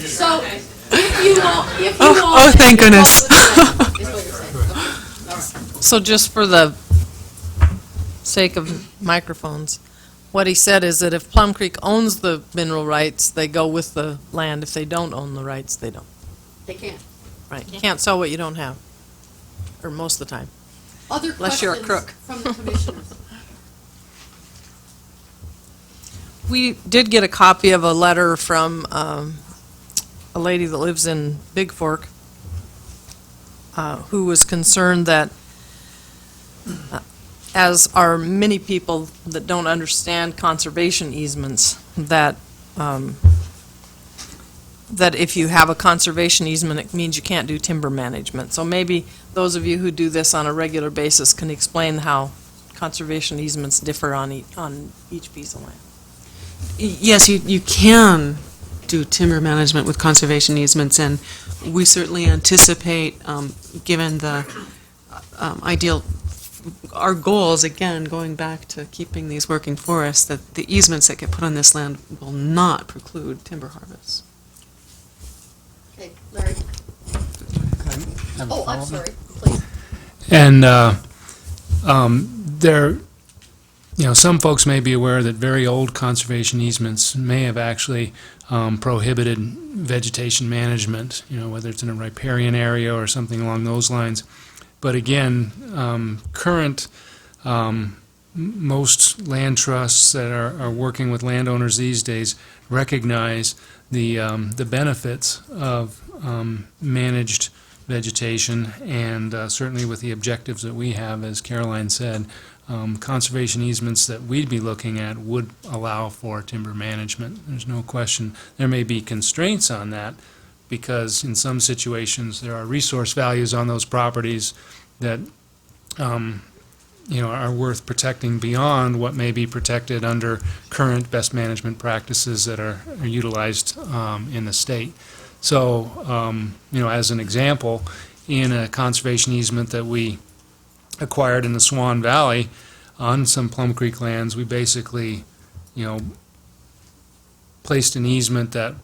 So, if you own Oh, it, thank you're goodness. close to the land, is what you're saying. All right. So just for the sake of microphones, what he said is that if Plum Creek owns the mineral rights, they go with the land. If they don't own the rights, they don't. They can't. Right. You can't sell what you don't have, or most of the time. Other Unless you're a questions crook. from the commissioners? We did get a copy of a letter from a lady that lives in Big Fork who was concerned that, as are many people that don't understand conservation easements, that that if you have a conservation easement, it means you can't do timber management. So maybe those of you who do this on a regular basis can explain how conservation easements differ on each piece of land. Yes, you can do timber management with conservation easements, and we certainly anticipate, given the ideal, our goals, again, going back to keeping these working forests, that the easements that get put on this land will not preclude timber harvest. Okay, Larry. Oh, I'm sorry, please. And there, some folks may be aware that very old conservation easements may have actually prohibited vegetation management, whether it's in a riparian area or something along those lines. But again, current most land trusts that are working with landowners these days recognize the benefits of managed vegetation, and certainly with the objectives that we have, as Caroline said, conservation easements that we'd be looking at would allow for timber management. There's no question. There may be constraints on that, because in some situations there are resource values on those properties that are worth protecting beyond what may be protected under current best management practices that are utilized in the state. So, as an example, in a conservation easement that we acquired in the Swan Valley on some Plum Creek lands, we basically, placed an easement that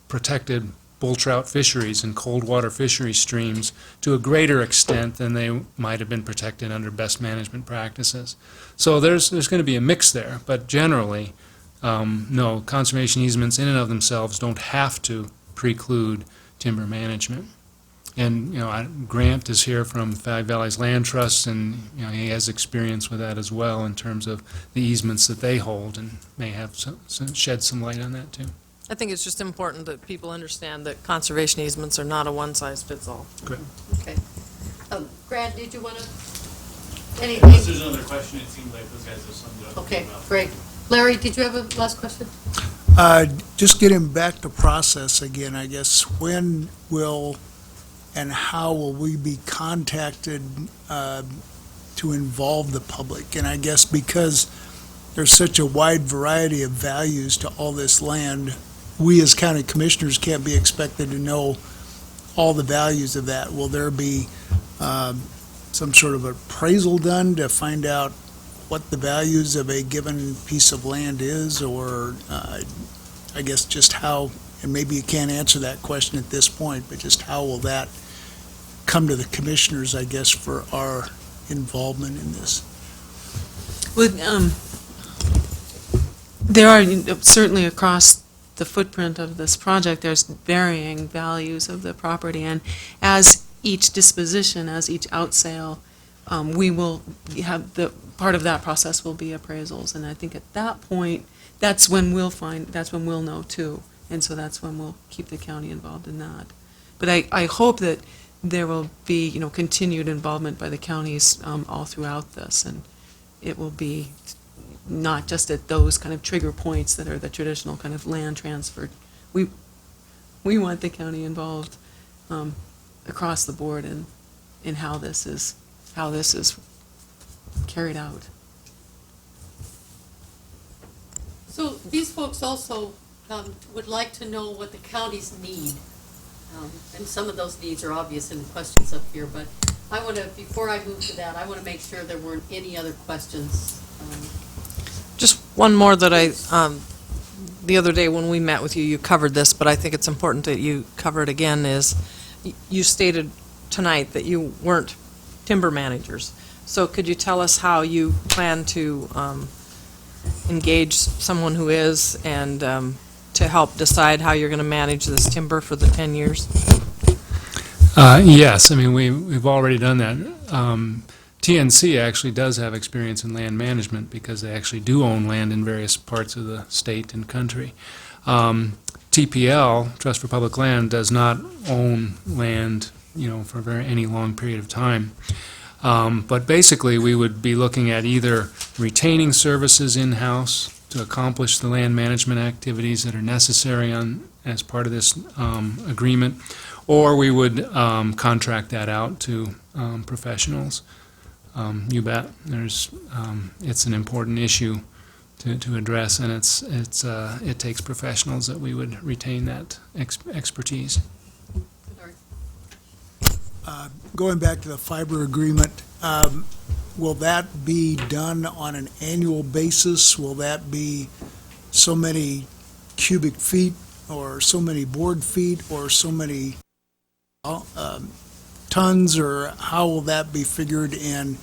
protected bull trout fisheries and cold water fishery streams to a greater extent than they might have been protected under best management practices. So there's going to be a mix there, but generally, no, conservation easements in and of themselves don't have to preclude timber management. And, Grant is here from Five Valleys Land Trust, and, he has experience with that as well in terms of the easements that they hold, and may have shed some light on that, too. I think it's just important that people understand that conservation easements are not a one-size-fits-all. Great. Okay. Grant, did you want to, anything? Unless there's another question, it seems like those guys have summed it up. Okay, well. great. Larry, did you have a last question? Just getting back to process again, I guess, when will and how will we be contacted to involve the public? And I guess because there's such a wide variety of values to all this land, we as county commissioners can't be expected to know all the values of that. Will there be some sort of appraisal done to find out what the values of a given piece of land is, or I guess just how, and maybe you can't answer that question at this point, but just how will that come to the commissioners, I guess, for our involvement in this? There are certainly across the footprint of this project, there's varying values of the property, and as each disposition, as each outsale, we will have part of that process will be appraisals, and I think at that point, that's when we'll know too, and so that's when we'll keep the county involved in that. But I hope that there will be, continued involvement by the counties all throughout this, and it will be not just at those kind of trigger points that are the traditional kind of land transfer. We want the county involved across the board in how this is carried out. So these folks also would like to know what the counties need. And some of those needs are obvious in the questions up here, but I want to, before I move to that, I want to make sure there weren't any other questions. Just one more that the other day when we met with you, you covered this, but I think it's important that you cover it again, is you stated tonight that you weren't timber managers. So could you tell us how you plan to engage someone who is, and to help decide how you're going to manage this timber for the 10 years? Yes, we've already done that. TNC actually does have experience in land management because they actually do own land in various parts of the state and country. TPL, Trust for Public Land, does not own land, for any long period of time. But basically, we would be looking at either retaining services in-house to accomplish the land management activities that are necessary as part of this agreement, or we would contract that out to professionals. You bet. It's an important issue to address, and it takes professionals that we would retain that expertise. Going back to the fiber agreement, will that be done on an annual basis? Will that be so many cubic feet, or so many board feet, or so many tons, or how will that be figured? And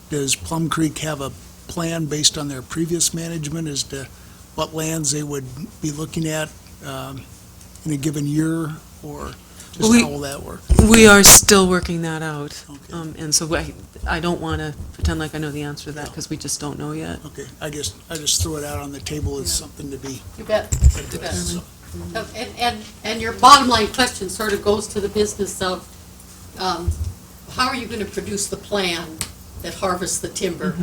does Plum Creek have a plan based on their previous management as to what lands they would be looking at in a given year, or just how will that work? We are still working that out, and so I don't want to pretend like I know the answer to that, because we just don't know yet. Okay, I just throw it out on the table as something to be. You bet. You bet. And your bottom line question sort of goes to the business of how are you going to produce the plan that harvests the timber,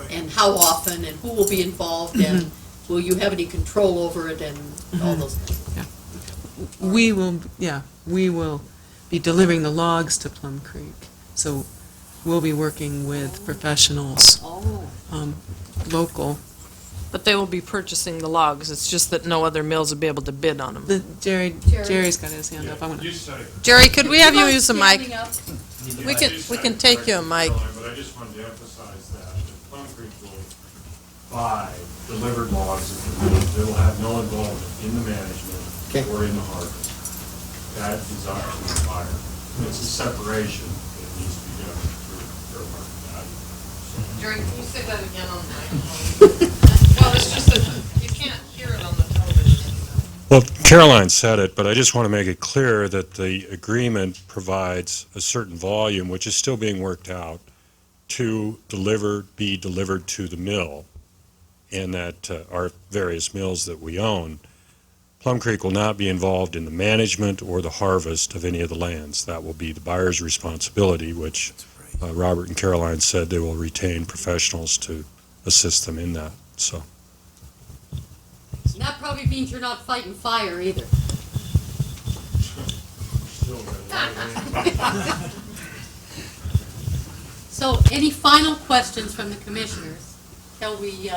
and how often, and who will be involved, and will you have any control over it, and all those things. We will be delivering the logs to Plum Creek, so we'll be working with professionals, local. But they will be purchasing the logs, it's just that no other mills will be able to bid on them. Jerry's got his hand up. I want to. Jerry, could we have you use the mic? We We can take you a mic. But I just wanted to emphasize that Plum Creek will buy delivered logs, they will have no involvement in the management or in the harvest. That is up to the buyer. It's a separation that needs to be done for fair market value. Jerry, can you say that again on the microphone? Well, it's just that you can't hear it on the television. Well, Caroline said it, but I just want to make it clear that the agreement provides a certain volume, which is still being worked out, to be delivered to the mill, and that our various mills that we own. Plum Creek will not be involved in the management or the harvest of any of the lands. That will be the buyer's responsibility, which Robert and Caroline said they will retain professionals to assist them in that, so. And that probably means you're not fighting fire either. So, any final questions from the commissioners? Till we,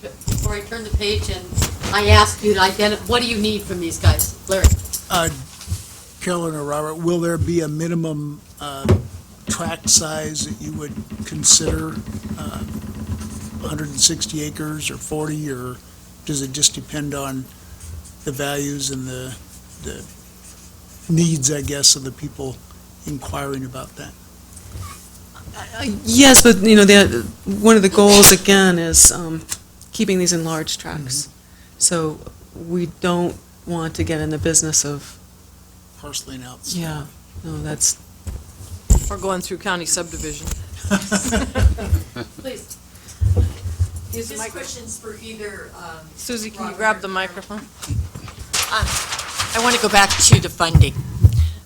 before I turn the page and I ask you to identify, what do you need from these guys? Larry? Carolyn or Robert, will there be a minimum tract size that you would consider, 160 acres or 40, or does it just depend on the values and the needs, I guess, of the people inquiring about that? Yes, but, one of the goals, again, is keeping these in large tracts. So we don't want to get in the business of... Parceling out. Yeah, no, that's... Or going through county subdivision. Please. This question's for either... Susie, can you grab the microphone? I want to go back to the funding.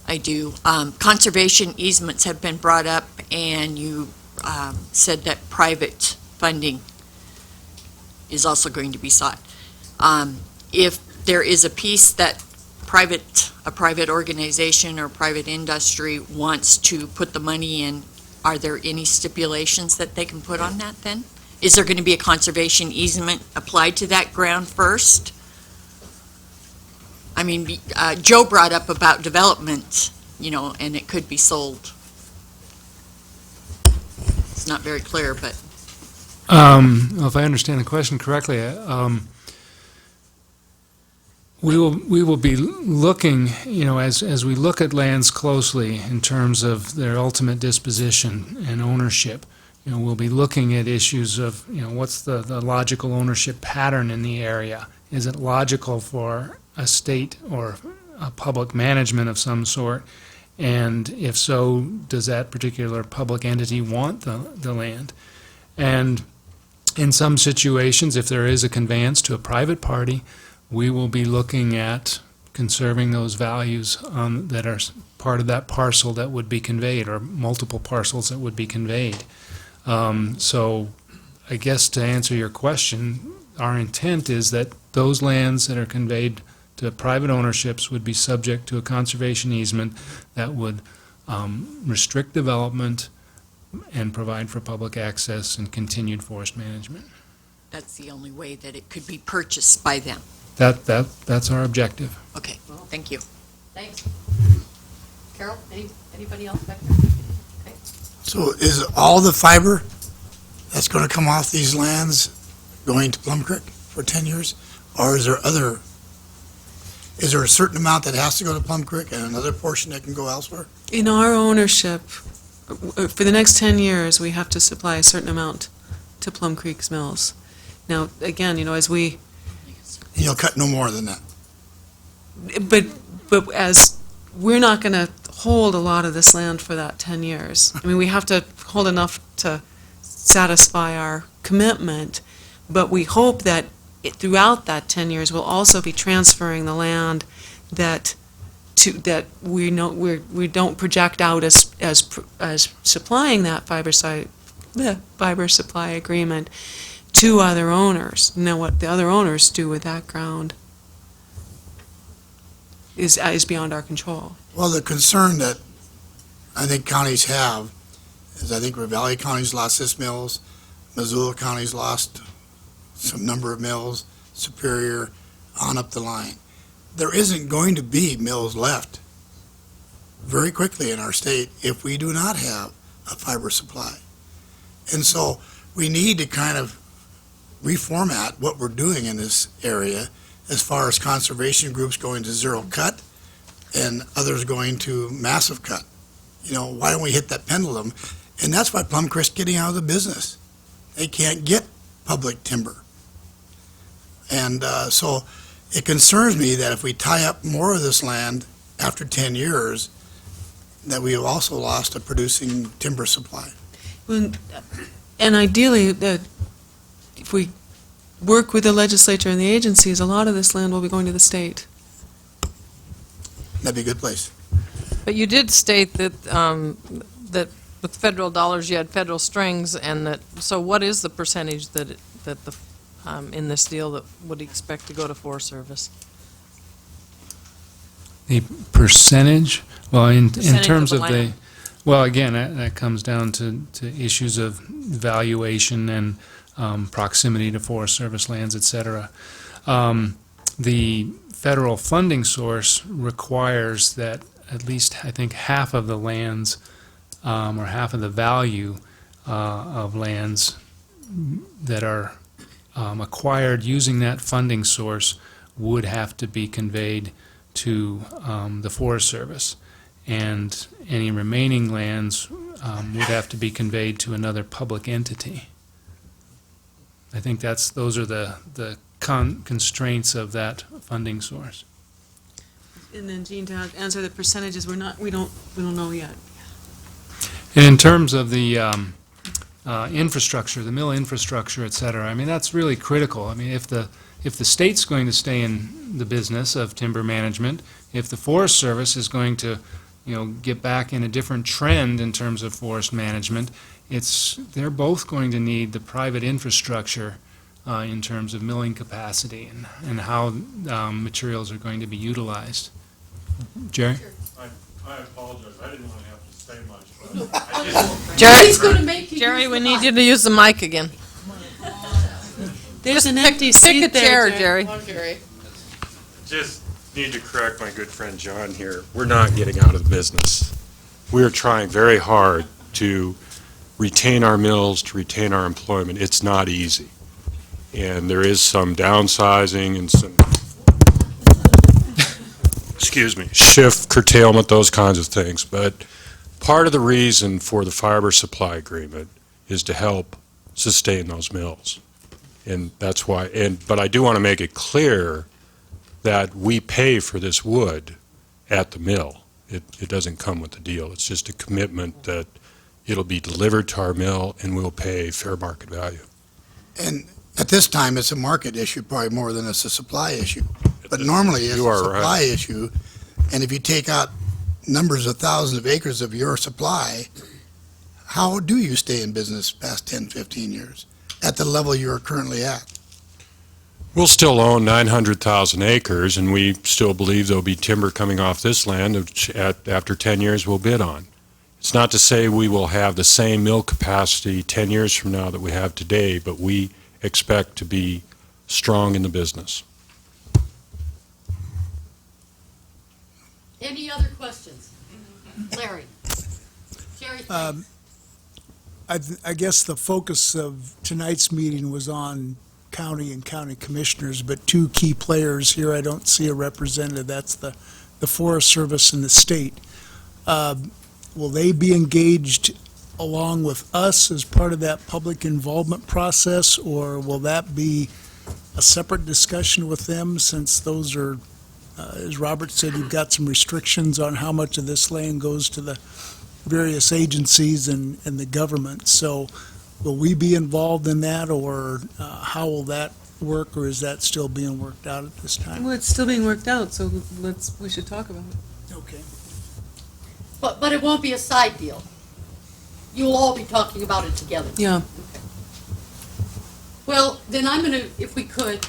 I do. Conservation easements have been brought up, and you said that private funding is also going to be sought. If there is a piece that a private organization or private industry wants to put the money in, are there any stipulations that they can put on that then? Is there going to be a conservation easement applied to that ground first? I mean, Joe brought up about development, and it could be sold. It's not very clear, but... Well, if I understand the question correctly, we will be looking, as we look at lands closely in terms of their ultimate disposition and ownership, we'll be looking at issues of, what's the logical ownership pattern in the area? Is it logical for a state or a public management of some sort? And if so, does that particular public entity want the land? And in some situations, if there is a conveyance to a private party, we will be looking at conserving those values that are part of that parcel that would be conveyed, or multiple parcels that would be conveyed. So I guess to answer your question, our intent is that those lands that are conveyed to private ownerships would be subject to a conservation easement that would restrict development and provide for public access and continued forest management. That's the only way that it could be purchased by them. That's our objective. Okay, thank you. Thanks. Carol, anybody else back there? Okay. So is all the fiber that's going to come off these lands going to Plum Creek for 10 years? Or is there a certain amount that has to go to Plum Creek and another portion that can go elsewhere? In our ownership, for the next 10 years, we have to supply a certain amount to Plum Creek's mills. Now, again, as we... You'll cut no more than that. But as we're not going to hold a lot of this land for that 10 years. I mean, we have to hold enough to satisfy our commitment, but we hope that throughout that 10 years, we'll also be transferring the land that we don't project out as supplying that fiber supply agreement to other owners. Now, what the other owners do with that ground is beyond our control. Well, the concern that I think counties have is I think Ravalli County's lost its mills, Missoula County's lost some number of mills, Superior, on up the line. There isn't going to be mills left very quickly in our state if we do not have a fiber supply. And so we need to kind of reformat what we're doing in this area as far as conservation groups going to zero cut and others going to massive cut. Why don't we hit that pendulum? And that's why Plum Creek's getting out of the business. They can't get public timber. And so It concerns me that if we tie up more of this land after 10 years, that we have also lost a producing timber supply. And ideally, that if we work with the legislature and the agencies, a lot of this land will be going to the state. That'd be a good place. But you did state that, that with federal dollars, you had federal strings, and that, so what is the percentage that the, in this deal that would expect to go to Forest Service? The percentage, well, in Percentage terms of of the the, land. well, again, that comes down to issues of valuation and proximity to Forest Service lands, et cetera. The federal funding source requires that at least, I think, half of the lands, or half of the value of lands that are acquired using that funding source would have to be conveyed to the Forest Service, and any remaining lands would have to be conveyed to another public entity. I think those are the constraints of that funding source. And then, Jean, to answer the percentages, we don't know yet. And in terms of the infrastructure, the mill infrastructure, et cetera, I mean, that's really critical. I mean, if the state's going to stay in the business of timber management, if the Forest Service is going to, get back in a different trend in terms of forest management, they're both going to need the private infrastructure in terms of milling capacity and how materials are going to be utilized. Jerry? I apologize, I didn't want to have to say much, but Jerry, going to make you Jerry, use we the need mic. you to use the mic again. There's an Pick- empty pick seat a chair, there, Jerry. just need to correct my good friend John here. We're not getting out of the business. We are trying very hard to retain our mills, to retain our employment. It's not easy. And there is some downsizing and some, shift, curtailment, those kinds of things. But part of the reason for the fiber supply agreement is to help sustain those mills. And that's why, but I do want to make it clear that we pay for this wood at the mill. It doesn't come with the deal. It's just a commitment that it'll be delivered to our mill and we'll pay fair market value. And at this time, it's a market issue probably more than it's a supply issue. But normally it's You a are supply right. issue. And if you take out numbers of thousands of acres of your supply, how do you stay in business past 10, 15 years at the level you're currently at? We'll still own 900,000 acres, and we still believe there'll be timber coming off this land, which after 10 years we'll bid on. It's not to say we will have the same mill capacity 10 years from now that we have today, but we expect to be strong in the business. Any other questions? Larry? Jerry, thanks. I guess the focus of tonight's meeting was on county and county commissioners, but two key players here, I don't see a representative. That's the Forest Service and the state. Will they be engaged along with us as part of that public involvement process, or will that be a separate discussion with them, since those are, as Robert said, you've got some restrictions on how much of this land goes to the various agencies and the government. So will we be involved in that, or how will that work, or is that still being worked out at this time? Well, it's still being worked out, so we should talk about it. Okay. But it won't be a side deal. You'll all be talking about it together. Yeah. Well, then I'm going to, if we could,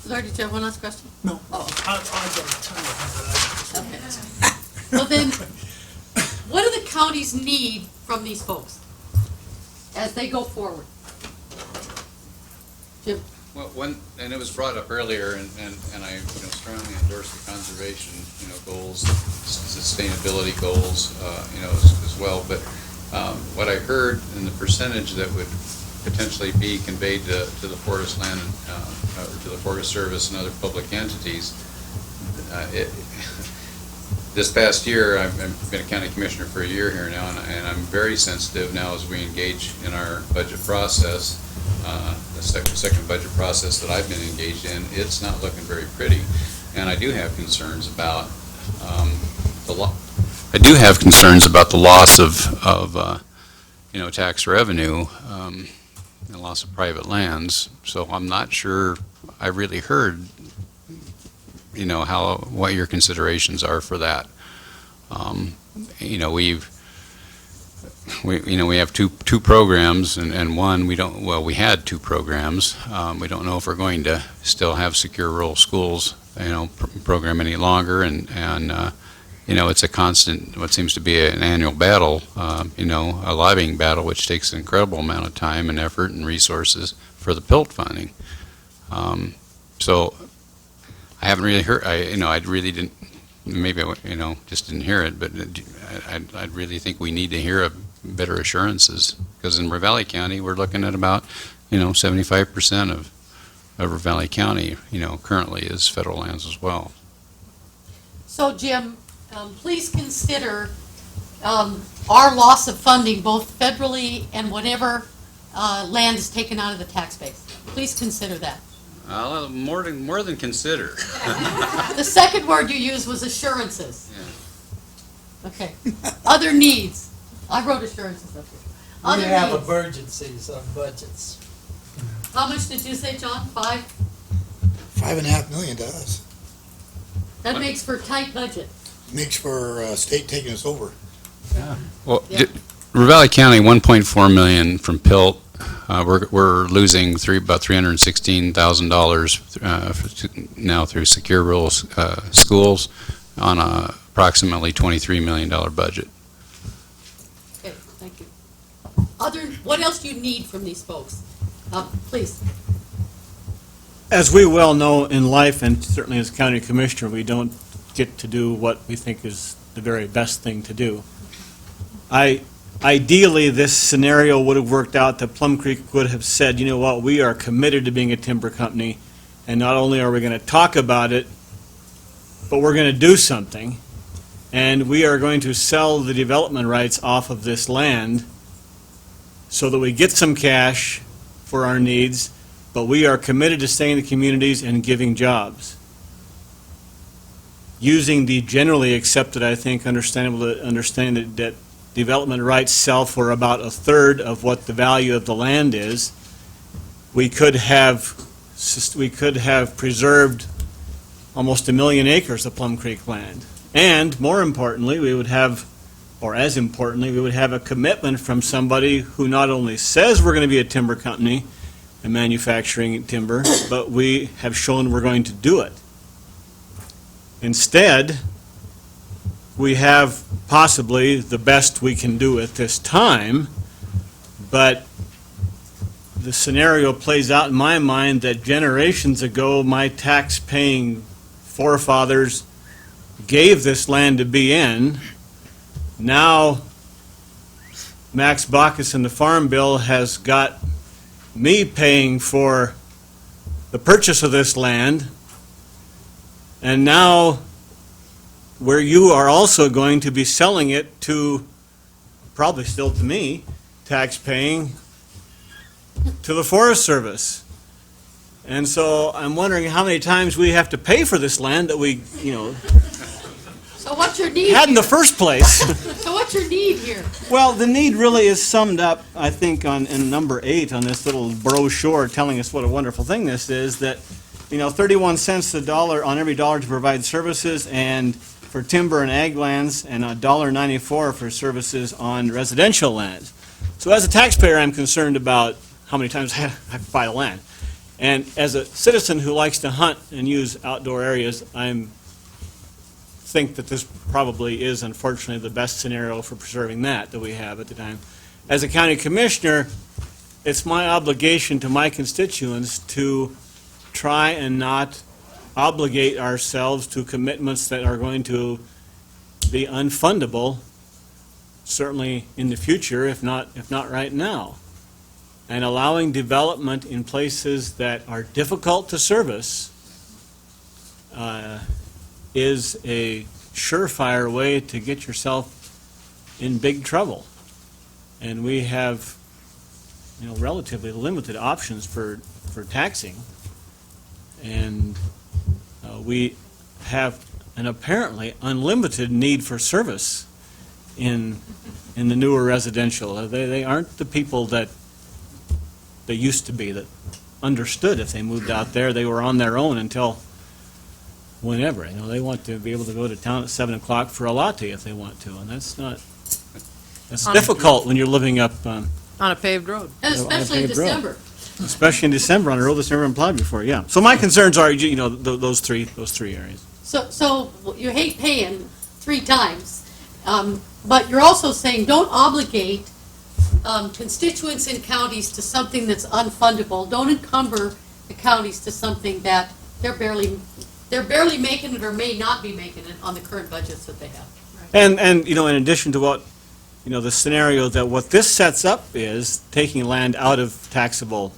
Larry, did you have one last question? No. Oh, I've got a ton of them, okay. Well, then, what do the counties need from these folks as they go forward? Jim? Well, and it was brought up earlier, and I strongly endorse the conservation, goals, sustainability goals, as well. But what I heard in the percentage that would potentially be conveyed to the forest land, or to the Forest Service and other public entities, this past year, I've been a county commissioner for a year here now, and I'm very sensitive now as we engage in our budget process the second budget process that I've been engaged in, it's not looking very pretty. And I do have concerns about the loss of tax revenue, and loss of private lands. So I'm not sure I really heard, what your considerations are for that. We have two programs, and one we had two programs. We don't know if we're going to still have Secure Rural Schools, program any longer, and it's a constant, what seems to be an annual battle, a lobbying battle, which takes an incredible amount of time and effort and resources for the PILT funding. So I haven't really heard, I really didn't, maybe, just didn't hear it, but I really think we need to hear better assurances, because in Ravalli County, we're looking at about, 75% of Ravalli County, currently is federal lands as well. So, Jim, please consider our loss of funding, both federally and whatever land is taken out of the tax base. Please consider that. More than consider. The second word you used was assurances. Okay. Other needs. I wrote assurances up here. Other We have needs. emergencies on budgets. How much did you say, John? 5? $5.5 million to us. That makes for a tight budget. Makes for state taking us over. Well, Ravalli County, 1.4 million from PILT. We're losing about $316,000 now through Secure Rural Schools on a approximately $23 million budget. Okay, thank you. What else do you need from these folks? Please. As we well know in life, and certainly as county commissioner, we don't get to do what we think is the very best thing to do. Ideally, this scenario would have worked out that Plum Creek would have said, you know what, we are committed to being a timber company, and not only are we going to talk about it, but we're going to do something, and we are going to sell the development rights off of this land so that we get some cash for our needs, but we are committed to staying in the communities and giving jobs. Using the generally accepted, I think, understanding that development rights sell for about a third of what the value of the land is, we could have preserved almost 1 million acres of Plum Creek land. And more importantly, we would have, or as importantly, we would have a commitment from somebody who not only says we're going to be a timber company and manufacturing timber, but we have shown we're going to do it. Instead, we have possibly the best we can do at this time, but the scenario plays out in my mind that generations ago, my tax-paying forefathers gave this land to be in. Now, Max Baucus and the Farm Bill has got me paying for the purchase of this land, and now where you are also going to be selling it to, probably still to me, tax-paying, to the Forest Service. And so I'm wondering how many times we have to pay for this land that we, So what's your need had in the here? first place. So what's your need here? Well, the need really is summed up, I think, in number 8 on this little brochure telling us what a wonderful thing this is, that, 31 cents a dollar on every dollar to provide services and for timber and ag lands, and $1.94 for services on residential lands. So as a taxpayer, I'm concerned about how many times I have to buy the land. And as a citizen who likes to hunt and use outdoor areas, think that this probably is, unfortunately, the best scenario for preserving that we have at the time. As a county commissioner, it's my obligation to my constituents to try and not obligate ourselves to commitments that are going to be unfundable, certainly in the future, if not right now. And allowing development in places that are difficult to service is a surefire way to get yourself in big trouble. And we have relatively limited options for taxing. And we have an apparently unlimited need for service in the newer residential. They aren't the people that they used to be, that understood if they moved out there, they were on their own until whenever. They want to be able to go to town at 7 o'clock for a latte if they want to, and that's difficult when you're living up On a paved road. And especially in paved road. December. Especially in December, on a road that's never been plowed before, yeah. So my concerns are, those three areas. So you hate paying 3 times, but you're also saying don't obligate constituents in counties to something that's unfundable. Don't encumber the counties to something that they're barely making it or may not be making it on the current budgets that they have. And in addition to what, the scenario that what this sets up is taking land out of taxable,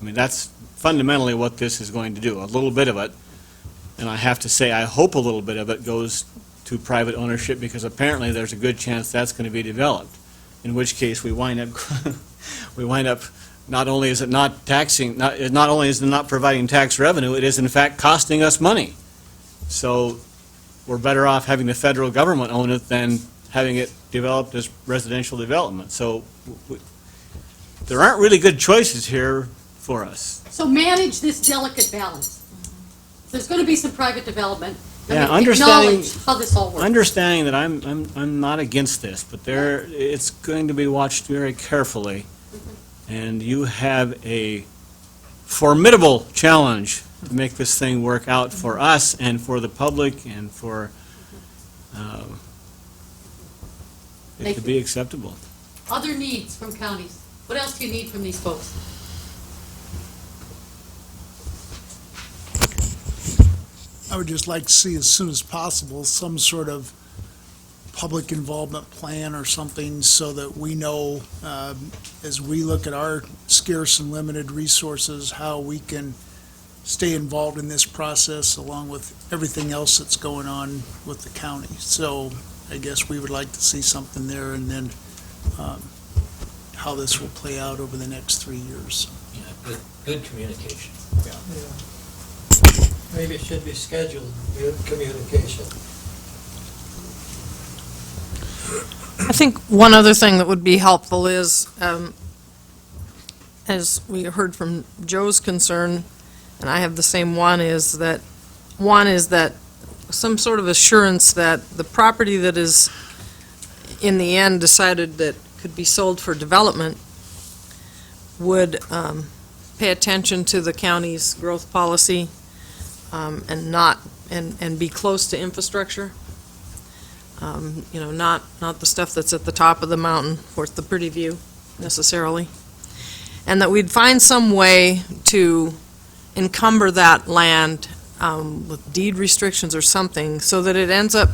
that's fundamentally what this is going to do. A little bit of it, and I have to say, I hope a little bit of it goes to private ownership, because apparently there's a good chance that's going to be developed. In which case we wind up not only is it not taxing, not only is it not providing tax revenue, it is in fact costing us money. So we're better off having the federal government own it than having it developed as residential development. So there aren't really good choices here for us. So manage this delicate balance. There's going to be some private development. Yeah, acknowledge how this all works. Understanding that I'm not against this, but it's going to be watched very carefully, and you have a formidable challenge to make this thing work out for us and for the public and for it to be acceptable. Other needs from counties. What else do you need from these folks? I would just like to see as soon as possible some sort of public involvement plan or something so that we know, as we look at our scarce and limited resources, how we can stay involved in this process along with everything else that's going on with the county. So I guess we would like to see something there, and then how this will play out over the next 3 years. Yeah, good communication. Maybe it should be scheduled, good communication. I think one other thing that would be helpful is, as we heard from Joe's concern, and I have the same one, is that some sort of assurance that the property that is in the end decided that could be sold for development would pay attention to the county's growth policy and be close to infrastructure. Not the stuff that's at the top of the mountain or the pretty view necessarily. And that we'd find some way to encumber that land with deed restrictions or something so that it ends up,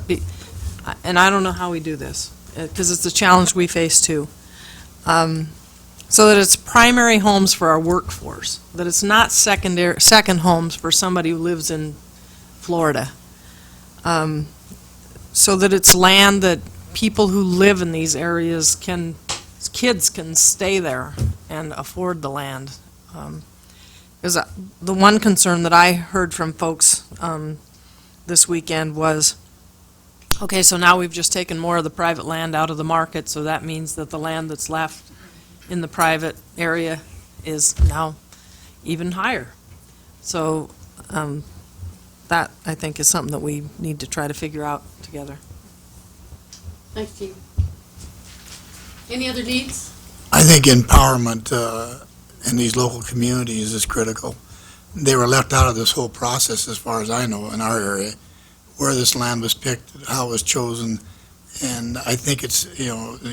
and I don't know how we do this, because it's a challenge we face too, so that it's primary homes for our workforce, that it's not second homes for somebody who lives in Florida. So that it's land that people who live in these areas kids can stay there and afford the land. Because the one concern that I heard from folks this weekend was, okay, so now we've just taken more of the private land out of the market, so that means that the land that's left in the private area is now even higher. So that, I think, is something that we need to try to figure out together. Thanks, Chief. Any other needs? I think empowerment in these local communities is critical. They were left out of this whole process, as far as I know, in our area, where this land was picked, how it was chosen, and I think it's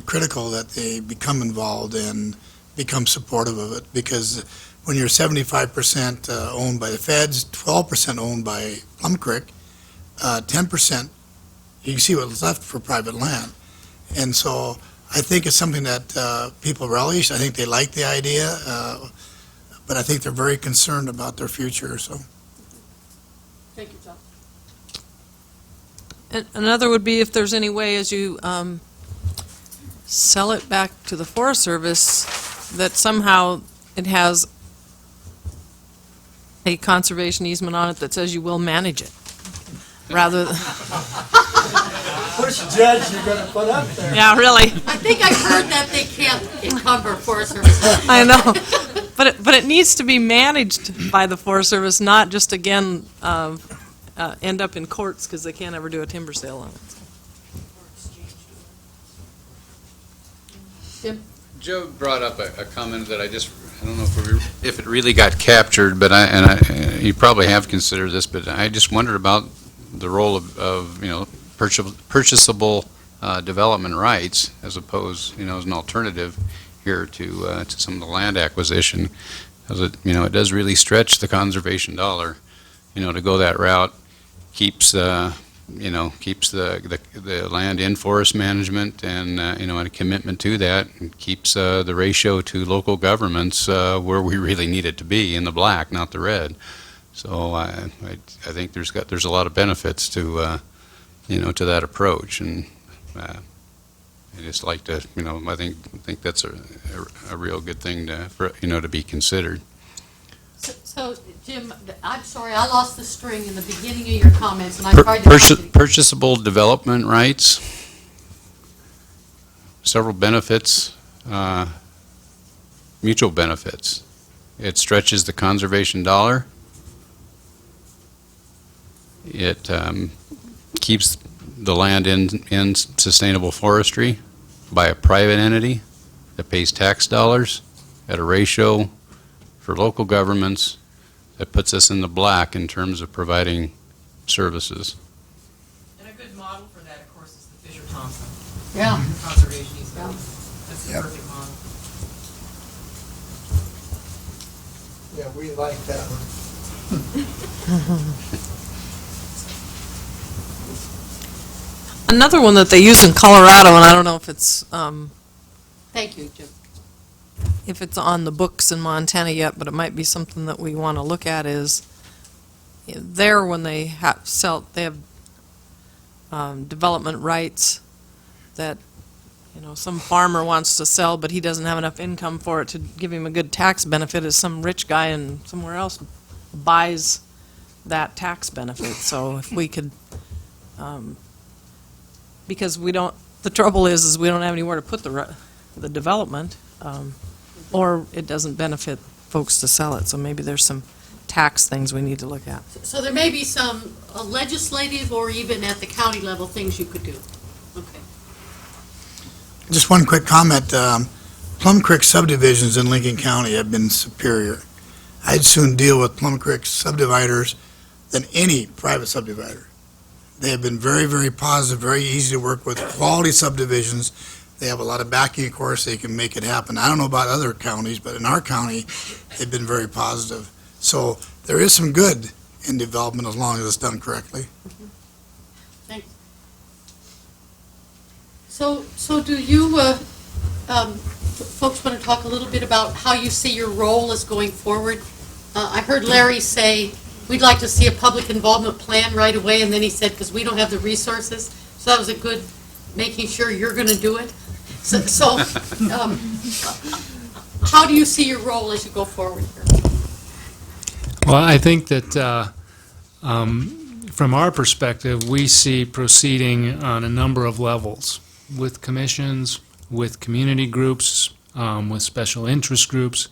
critical that they become involved and become supportive of it, because when you're 75% owned by the feds, 12% owned by Plum Creek, 10%, you can see what's left for private land. And so I think it's something that people relish. I think they like the idea, but I think they're very concerned about their future. So, Thank you, John. And another would be if there's any way, as you sell it back to the Forest Service, that somehow it has a conservation easement on it that says you will manage it, rather than... Which judge you're gonna put up there? Yeah, really. I think I heard that they can't encumber Forest Service. I know, but it needs to be managed by the Forest Service, not just, again, end up in courts because they can't ever do a timber sale on it. Jim? Joe brought up a comment that I don't know if it really got captured, but you probably have considered this, but I just wondered about the role of purchasable development rights as opposed, as an alternative here to some of the land acquisition, because it does really stretch the conservation dollar, to go that route. Keeps the land in forest management and and a commitment to that, and keeps the ratio to local governments where we really need it to be, in the black, not the red. So I think there's a lot of benefits to to that approach, and I just like to I think that's a real good thing to be considered. So, Jim, I'm sorry, I lost the string in the beginning of your comments, and I tried to... Purchasable development rights, several benefits, mutual benefits. It stretches the conservation dollar. It keeps the land in sustainable forestry by a private entity that pays tax dollars at a ratio for local governments that puts us in the black in terms of providing services. And a good model for that, of course, is the Fisher-Thompson. Yeah. Conservation easement. That's the Yep. perfect model. Yeah, we like that one. Another one that they use in Colorado, and I don't know if it's Thank you, Jim. if it's on the books in Montana yet, but it might be something that we want to look at, is there when they have development rights that, some farmer wants to sell, but he doesn't have enough income for it to give him a good tax benefit, as some rich guy in somewhere else buys that tax benefit. So if we could, because the trouble is we don't have anywhere to put the development, or it doesn't benefit folks to sell it. So maybe there's some tax things we need to look at. So there may be some legislative or even at the county level things you could do. Okay. Just one quick comment. Plum Creek subdivisions in Lincoln County have been superior. I'd soon deal with Plum Creek subdividers than any private subdivider. They have been very, very positive, very easy to work with, quality subdivisions. They have a lot of backing, of course, they can make it happen. I don't know about other counties, but in our county, they've been very positive. So there is some good in development as long as it's done correctly. Thanks. So do you, folks want to talk a little bit about how you see your role as going forward? I heard Larry say, we'd like to see a public involvement plan right away, and then he said, because we don't have the resources. So that was a good, making sure you're going to do it. So how do you see your role as you go forward here? Well, I think that from our perspective, we see proceeding on a number of levels, with commissions, with community groups, with special interest groups,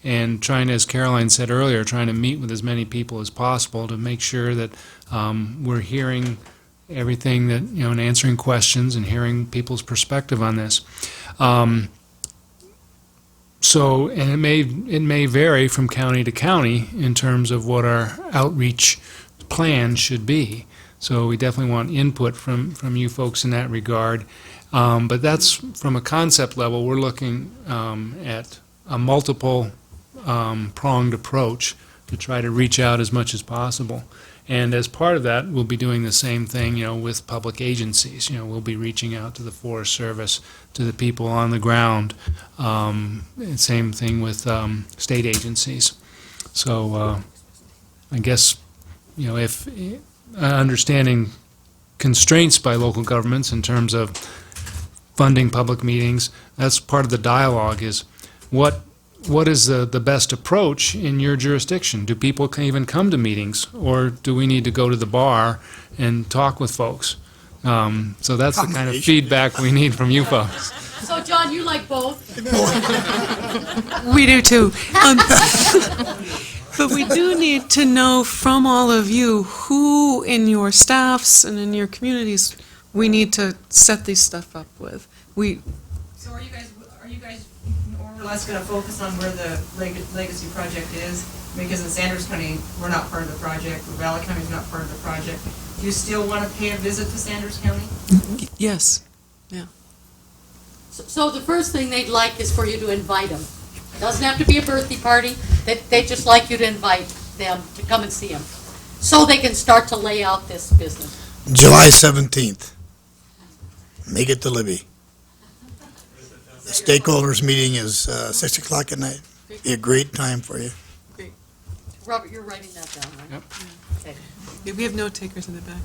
and trying, as Caroline said earlier, trying to meet with as many people as possible to make sure that we're hearing everything that, and answering questions and hearing people's perspective on this. So, and it may vary from county to county in terms of what our outreach plan should be. So we definitely want input from you folks in that regard. But that's, from a concept level, we're looking at a multiple pronged approach to try to reach out as much as possible. And as part of that, we'll be doing the same thing, with public agencies. We'll be reaching out to the Forest Service, to the people on the ground. And same thing with state agencies. So I guess, if understanding constraints by local governments in terms of funding public meetings, that's part of the dialogue, is what is the best approach in your jurisdiction? Do people can even come to meetings, or do we need to go to the bar and talk with folks? So that's the kind of feedback we need from you folks. So, John, you like both? We do too. But we do need to know from all of you who in your staffs and in your communities we need to set these stuff up with. So are you guys more or less going to focus on where the legacy project is? Because in Sanders County, we're not part of the project, Valley County is not part of the project. Do you still want to pay a visit to Sanders County? Yes. So the first thing they'd like is for you to invite them. Doesn't have to be a birthday party. They'd just like you to invite them to come and see them, so they can start to lay out this business. July 17th. Make it to Libby. The stakeholders meeting is 6 o'clock at night. Be a great time for you. Robert, you're writing that down, right? Yep. Okay. We have note takers in the back.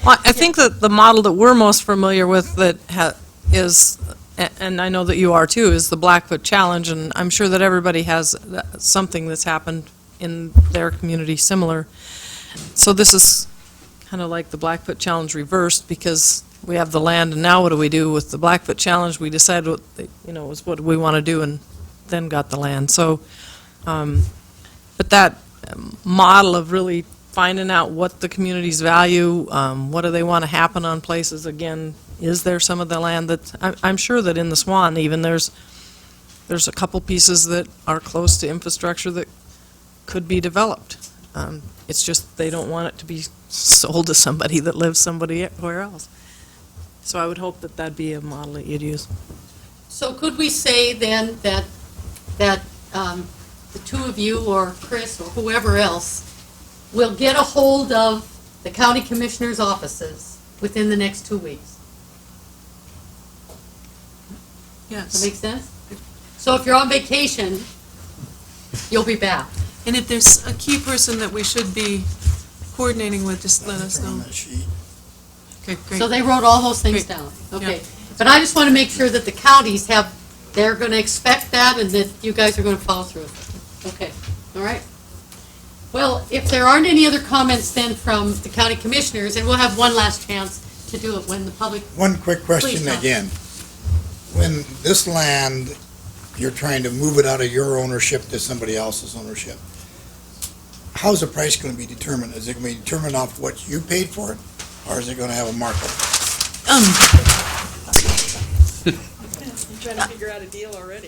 Well, I think that the model that we're most familiar with that is, and I know that you are too, is the Blackfoot Challenge, and I'm sure that everybody has something that's happened in their community similar. So this is kind of like the Blackfoot Challenge reversed, because we have the land, and now what do we do with the Blackfoot Challenge? We decide what, is what we want to do, and then got the land. So, but that model of really finding out what the communities value, what do they want to happen on places, again, is there some of the land that, I'm sure that in the Swan even, there's a couple pieces that are close to infrastructure that could be developed. It's just they don't want it to be sold to somebody that lives somewhere else. So I would hope that that'd be a model that you'd use. So could we say then that the two of you, or Chris, or whoever else, will get a hold of the county commissioner's offices within the next 2 weeks? Yes. Does that make sense? So if you're on vacation, you'll be back. And if there's a key person that we should be coordinating with, just let us know. Okay, great. So they wrote all those things Great. down? Okay. Yeah. But I just want to make sure that the counties they're going to expect that, and that you guys are going to follow through with it. Okay, all right. Well, if there aren't any other comments then from the county commissioners, and we'll have one last chance to do it when the public... One quick question Please, Tom. again. When this land, you're trying to move it out of your ownership to somebody else's ownership, how's the price going to be determined? Is it going to be determined off what you paid for it, or is it going to have a markup? I'm trying to figure out a deal already.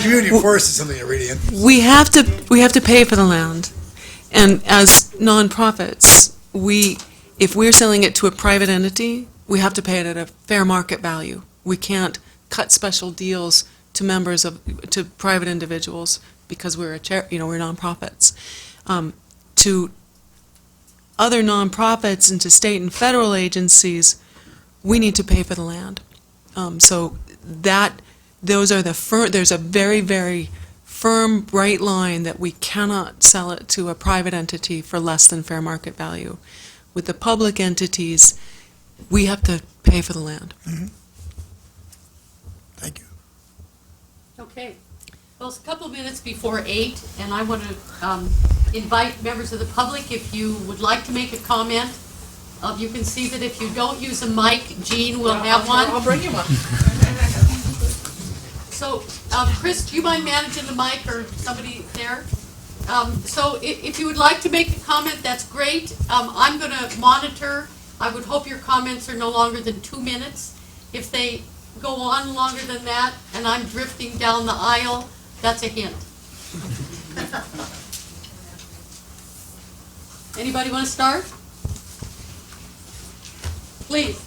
Community forest is something that really interesting. We have to pay for the land, and as nonprofits, if we're selling it to a private entity, we have to pay it at a fair market value. We can't cut special deals to private individuals because we're we're nonprofits. To other nonprofits and to state and federal agencies, we need to pay for the land. So those are there's a very, very firm, bright line that we cannot sell it to a private entity for less than fair market value. With the public entities, we have to pay for the land. Mm-hmm. Thank you. Okay. Well, it's a couple of minutes before 8, and I want to invite members of the public, if you would like to make a comment. You can see that if you don't use a mic, Jean will have one. I'll bring you one. So, Chris, do you mind managing the mic, or somebody there? So if you would like to make a comment, that's great. I'm going to monitor. I would hope your comments are no longer than 2 minutes. If they go on longer than that, and I'm drifting down the aisle, that's a hint. Anybody want to start? Please.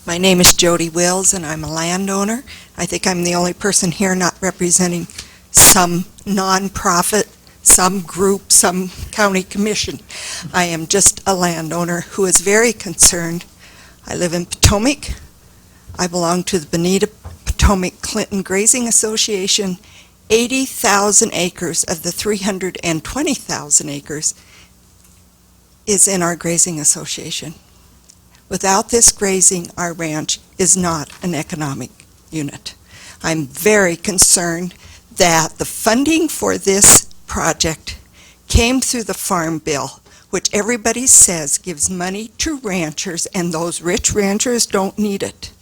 My name is Jody Wills, and I'm a landowner. I think I'm the only person here not representing some nonprofit, some group, some county commission. I am just a landowner who is very concerned. I live in Potomac. I belong to the Bonita Potomac Clinton Grazing Association. 80,000 acres of the 320,000 acres is in our grazing association. Without this grazing, our ranch is not an economic unit. I'm very concerned that the funding for this project came through the Farm Bill, which everybody says gives money to ranchers, and those rich ranchers don't need it.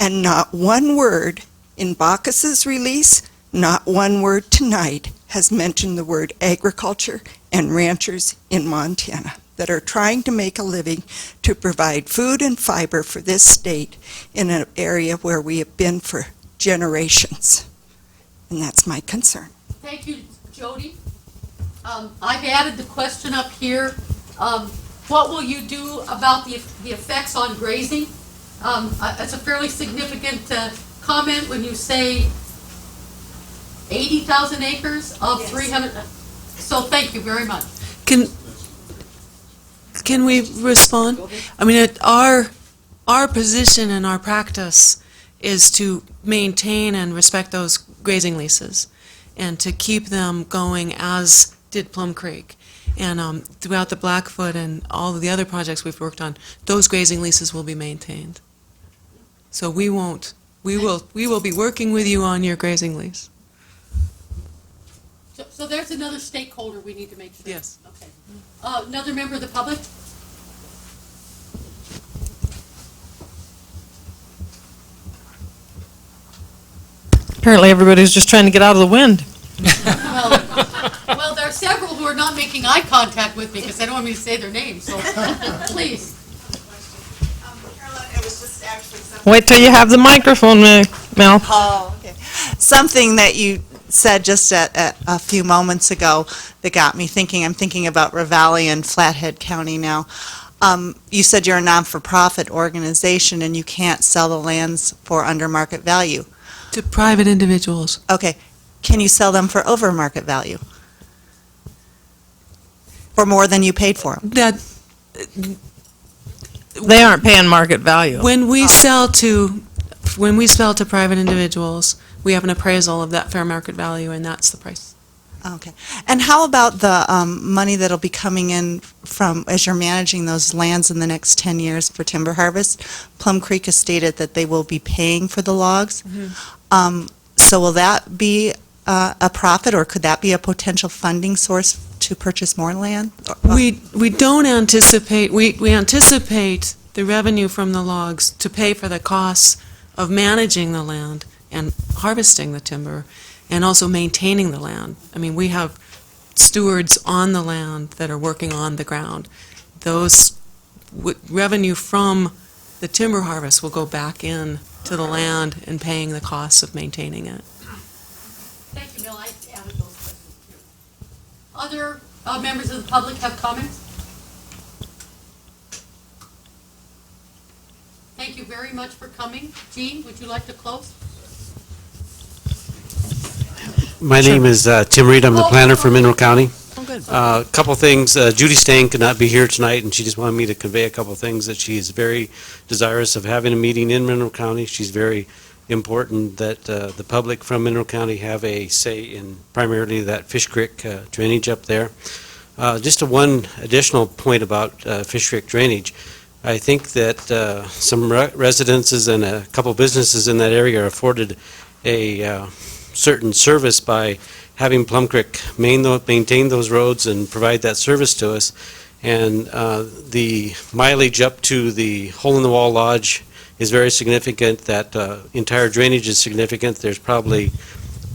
And not one word in Baucus's release, not one word tonight has mentioned the word agriculture and ranchers in Montana that are trying to make a living to provide food and fiber for this state in an area where we have been for generations. And that's my concern. Thank you, Jody. I've added the question up here. What will you do about the effects on grazing? It's a fairly significant comment when you say 80,000 acres of 300. So thank you very much. Can we respond? I mean, our position and our practice is to maintain and respect those grazing leases and to keep them going as did Plum Creek. And throughout the Blackfoot and all of the other projects we've worked on, those grazing leases will be maintained. So we will be working with you on your grazing lease. So there's another stakeholder we need to make sure. Yes. Okay. Another member of the public? Apparently everybody's just trying to get out of the wind. Well, there are several who are not making eye contact with me because they don't want me to say their names, so please. Wait till you have the microphone, Mel. Oh, okay. Something that you said just a few moments ago that got me thinking. I'm thinking about Ravalli and Flathead County now. You said you're a non-for-profit organization and you can't sell the lands for under market value. To private individuals. Okay. Can you sell them for over market value? For more than you paid for them? They aren't paying market value. When we sell to private individuals, we have an appraisal of that fair market value, and that's the price. Okay. And how about the money that'll be coming in from, as you're managing those lands in the next 10 years for timber harvest? Plum Creek has stated that they will be paying for the logs. So will that be a profit, or could that be a potential funding source to purchase more land? We don't anticipate, we anticipate the revenue from the logs to pay for the costs of managing the land and harvesting the timber, and also maintaining the land. I mean, we have stewards on the land that are working on the ground. Those revenue from the timber harvest will go back in to the land and paying the costs of maintaining it. Thank you, Bill. I added those questions too. Other members of the public have comments? Thank you very much for coming. Jean, would you like to close? My name is Tim Reed. I'm the planner for Mineral County. A couple things. Judy Stang could not be here tonight, and she just wanted me to convey a couple things, that she is very desirous of having a meeting in Mineral County. She's very important that the public from Mineral County have a say in primarily that Fish Creek drainage up there. Just one additional point about Fish Creek drainage. I think that some residences and a couple businesses in that area are afforded a certain service by having Plum Creek maintain those roads and provide that service to us. And the mileage up to the Hole-in-the-Wall Lodge is very significant. That entire drainage is significant. There's probably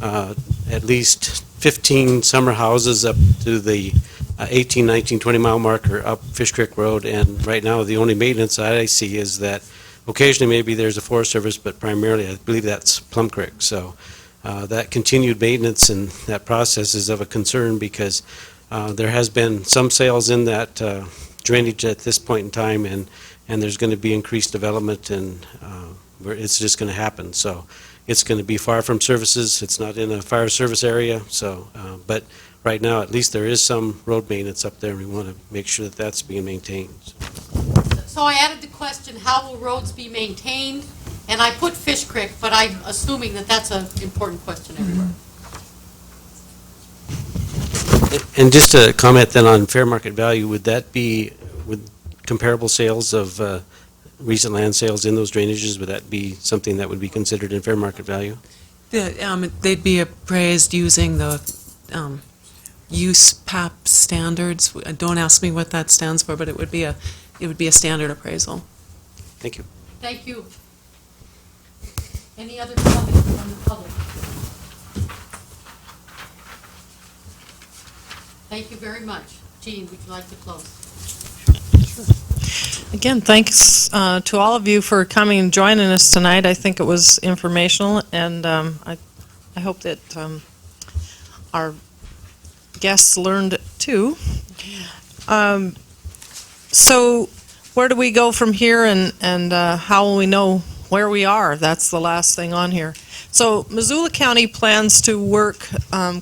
at least 15 summer houses up to the 18, 19, 20-mile marker up Fish Creek Road. And right now, the only maintenance that I see is that occasionally maybe there's a Forest Service, but primarily I believe that's Plum Creek. So that continued maintenance and that process is of a concern, because there has been some sales in that drainage at this point in time, and there's going to be increased development, and it's just going to happen. So it's going to be far from services. It's not in a fire service area. So, but right now, at least there is some road maintenance up there, and we want to make sure that that's being maintained. So I added the question, how will roads be maintained? And I put Fish Creek, but I'm assuming that that's an important question everywhere. And just to comment then on fair market value, would that be with comparable sales of recent land sales in those drainages? Would that be something that would be considered in fair market value? They'd be appraised using the use PAP standards. Don't ask me what that stands for, but it would be a standard appraisal. Thank you. Thank you. Any other comments from the public? Thank you very much. Jean, would you like to close? Again, thanks to all of you for coming and joining us tonight. I think it was informational, and I hope that our guests learned too. So where do we go from here, and how will we know where we are? That's the last thing on here. So Missoula County plans to work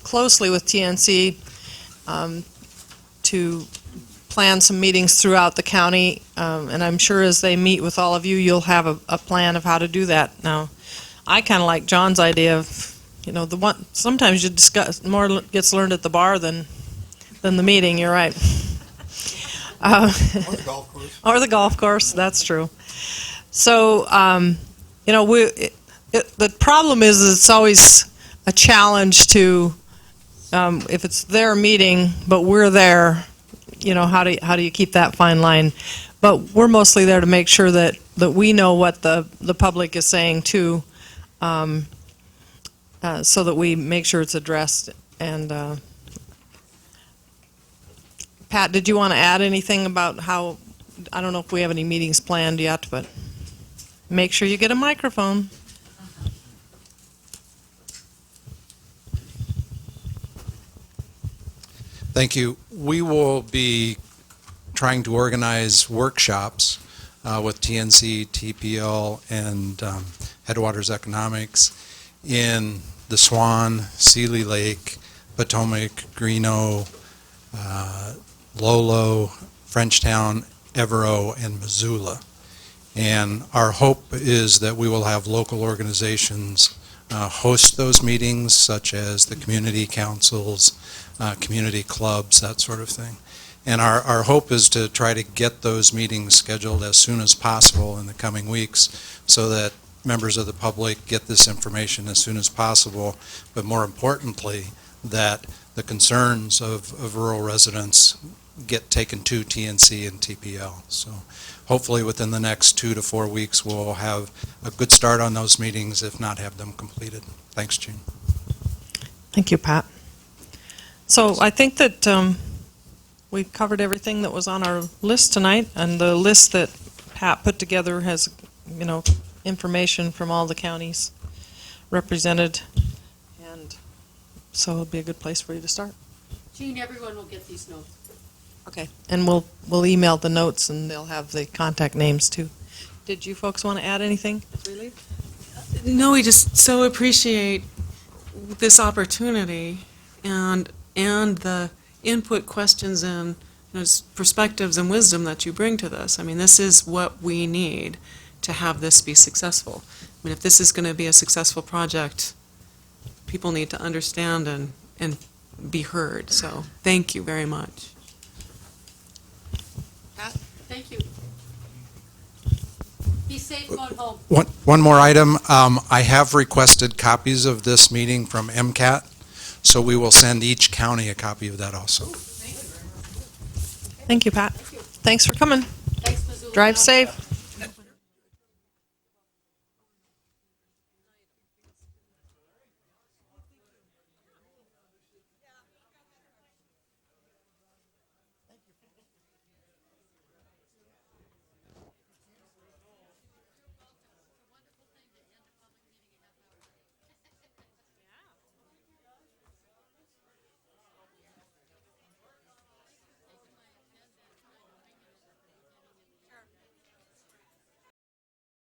closely with TNC to plan some meetings throughout the county, and I'm sure as they meet with all of you, you'll have a plan of how to do that. Now, I kind of like John's idea of, the one, sometimes you discuss, more gets learned at the bar than the meeting, you're right. Or the golf course. Or the golf course, that's true. So, the problem is it's always a challenge to, if it's their meeting, but we're there, how do you keep that fine line? But we're mostly there to make sure that we know what the public is saying too, so that we make sure it's addressed. And Pat, did you want to add anything about how, I don't know if we have any meetings planned yet, but make sure you get a microphone. Thank you. We will be trying to organize workshops with TNC, TPL, and Headwaters Economics in the Swan, Seeley Lake, Potomac, Greeno, Lolo, Frenchtown, Evero, and Missoula. And our hope is that we will have local organizations host those meetings, such as the community councils, community clubs, that sort of thing. And our hope is to try to get those meetings scheduled as soon as possible in the coming weeks so that members of the public get this information as soon as possible, but more importantly, that the concerns of rural residents get taken to TNC and TPL. So hopefully within the next 2 to 4 weeks, we'll have a good start on those meetings, if not have them completed. Thanks, Gene. Thank you, Pat. So I think that we've covered everything that was on our list tonight, and the list that Pat put together has, information from all the counties represented, and so it'll be a good place for you to start. Jean, everyone will get these notes. Okay, and we'll email the notes, and they'll have the contact names too. Did you folks want to add anything as we leave? No, we just so appreciate this opportunity and the input, questions, and perspectives and wisdom that you bring to this. I mean, this is what we need to have this be successful. I mean, if this is going to be a successful project, people need to understand and be heard. So thank you very much. Thank you. Be safe going home. One more item. I have requested copies of this meeting from MCAT, so we will send each county a copy of that also. Thank you, Pat. Thanks for coming. Thanks, Missoula. Drive safe.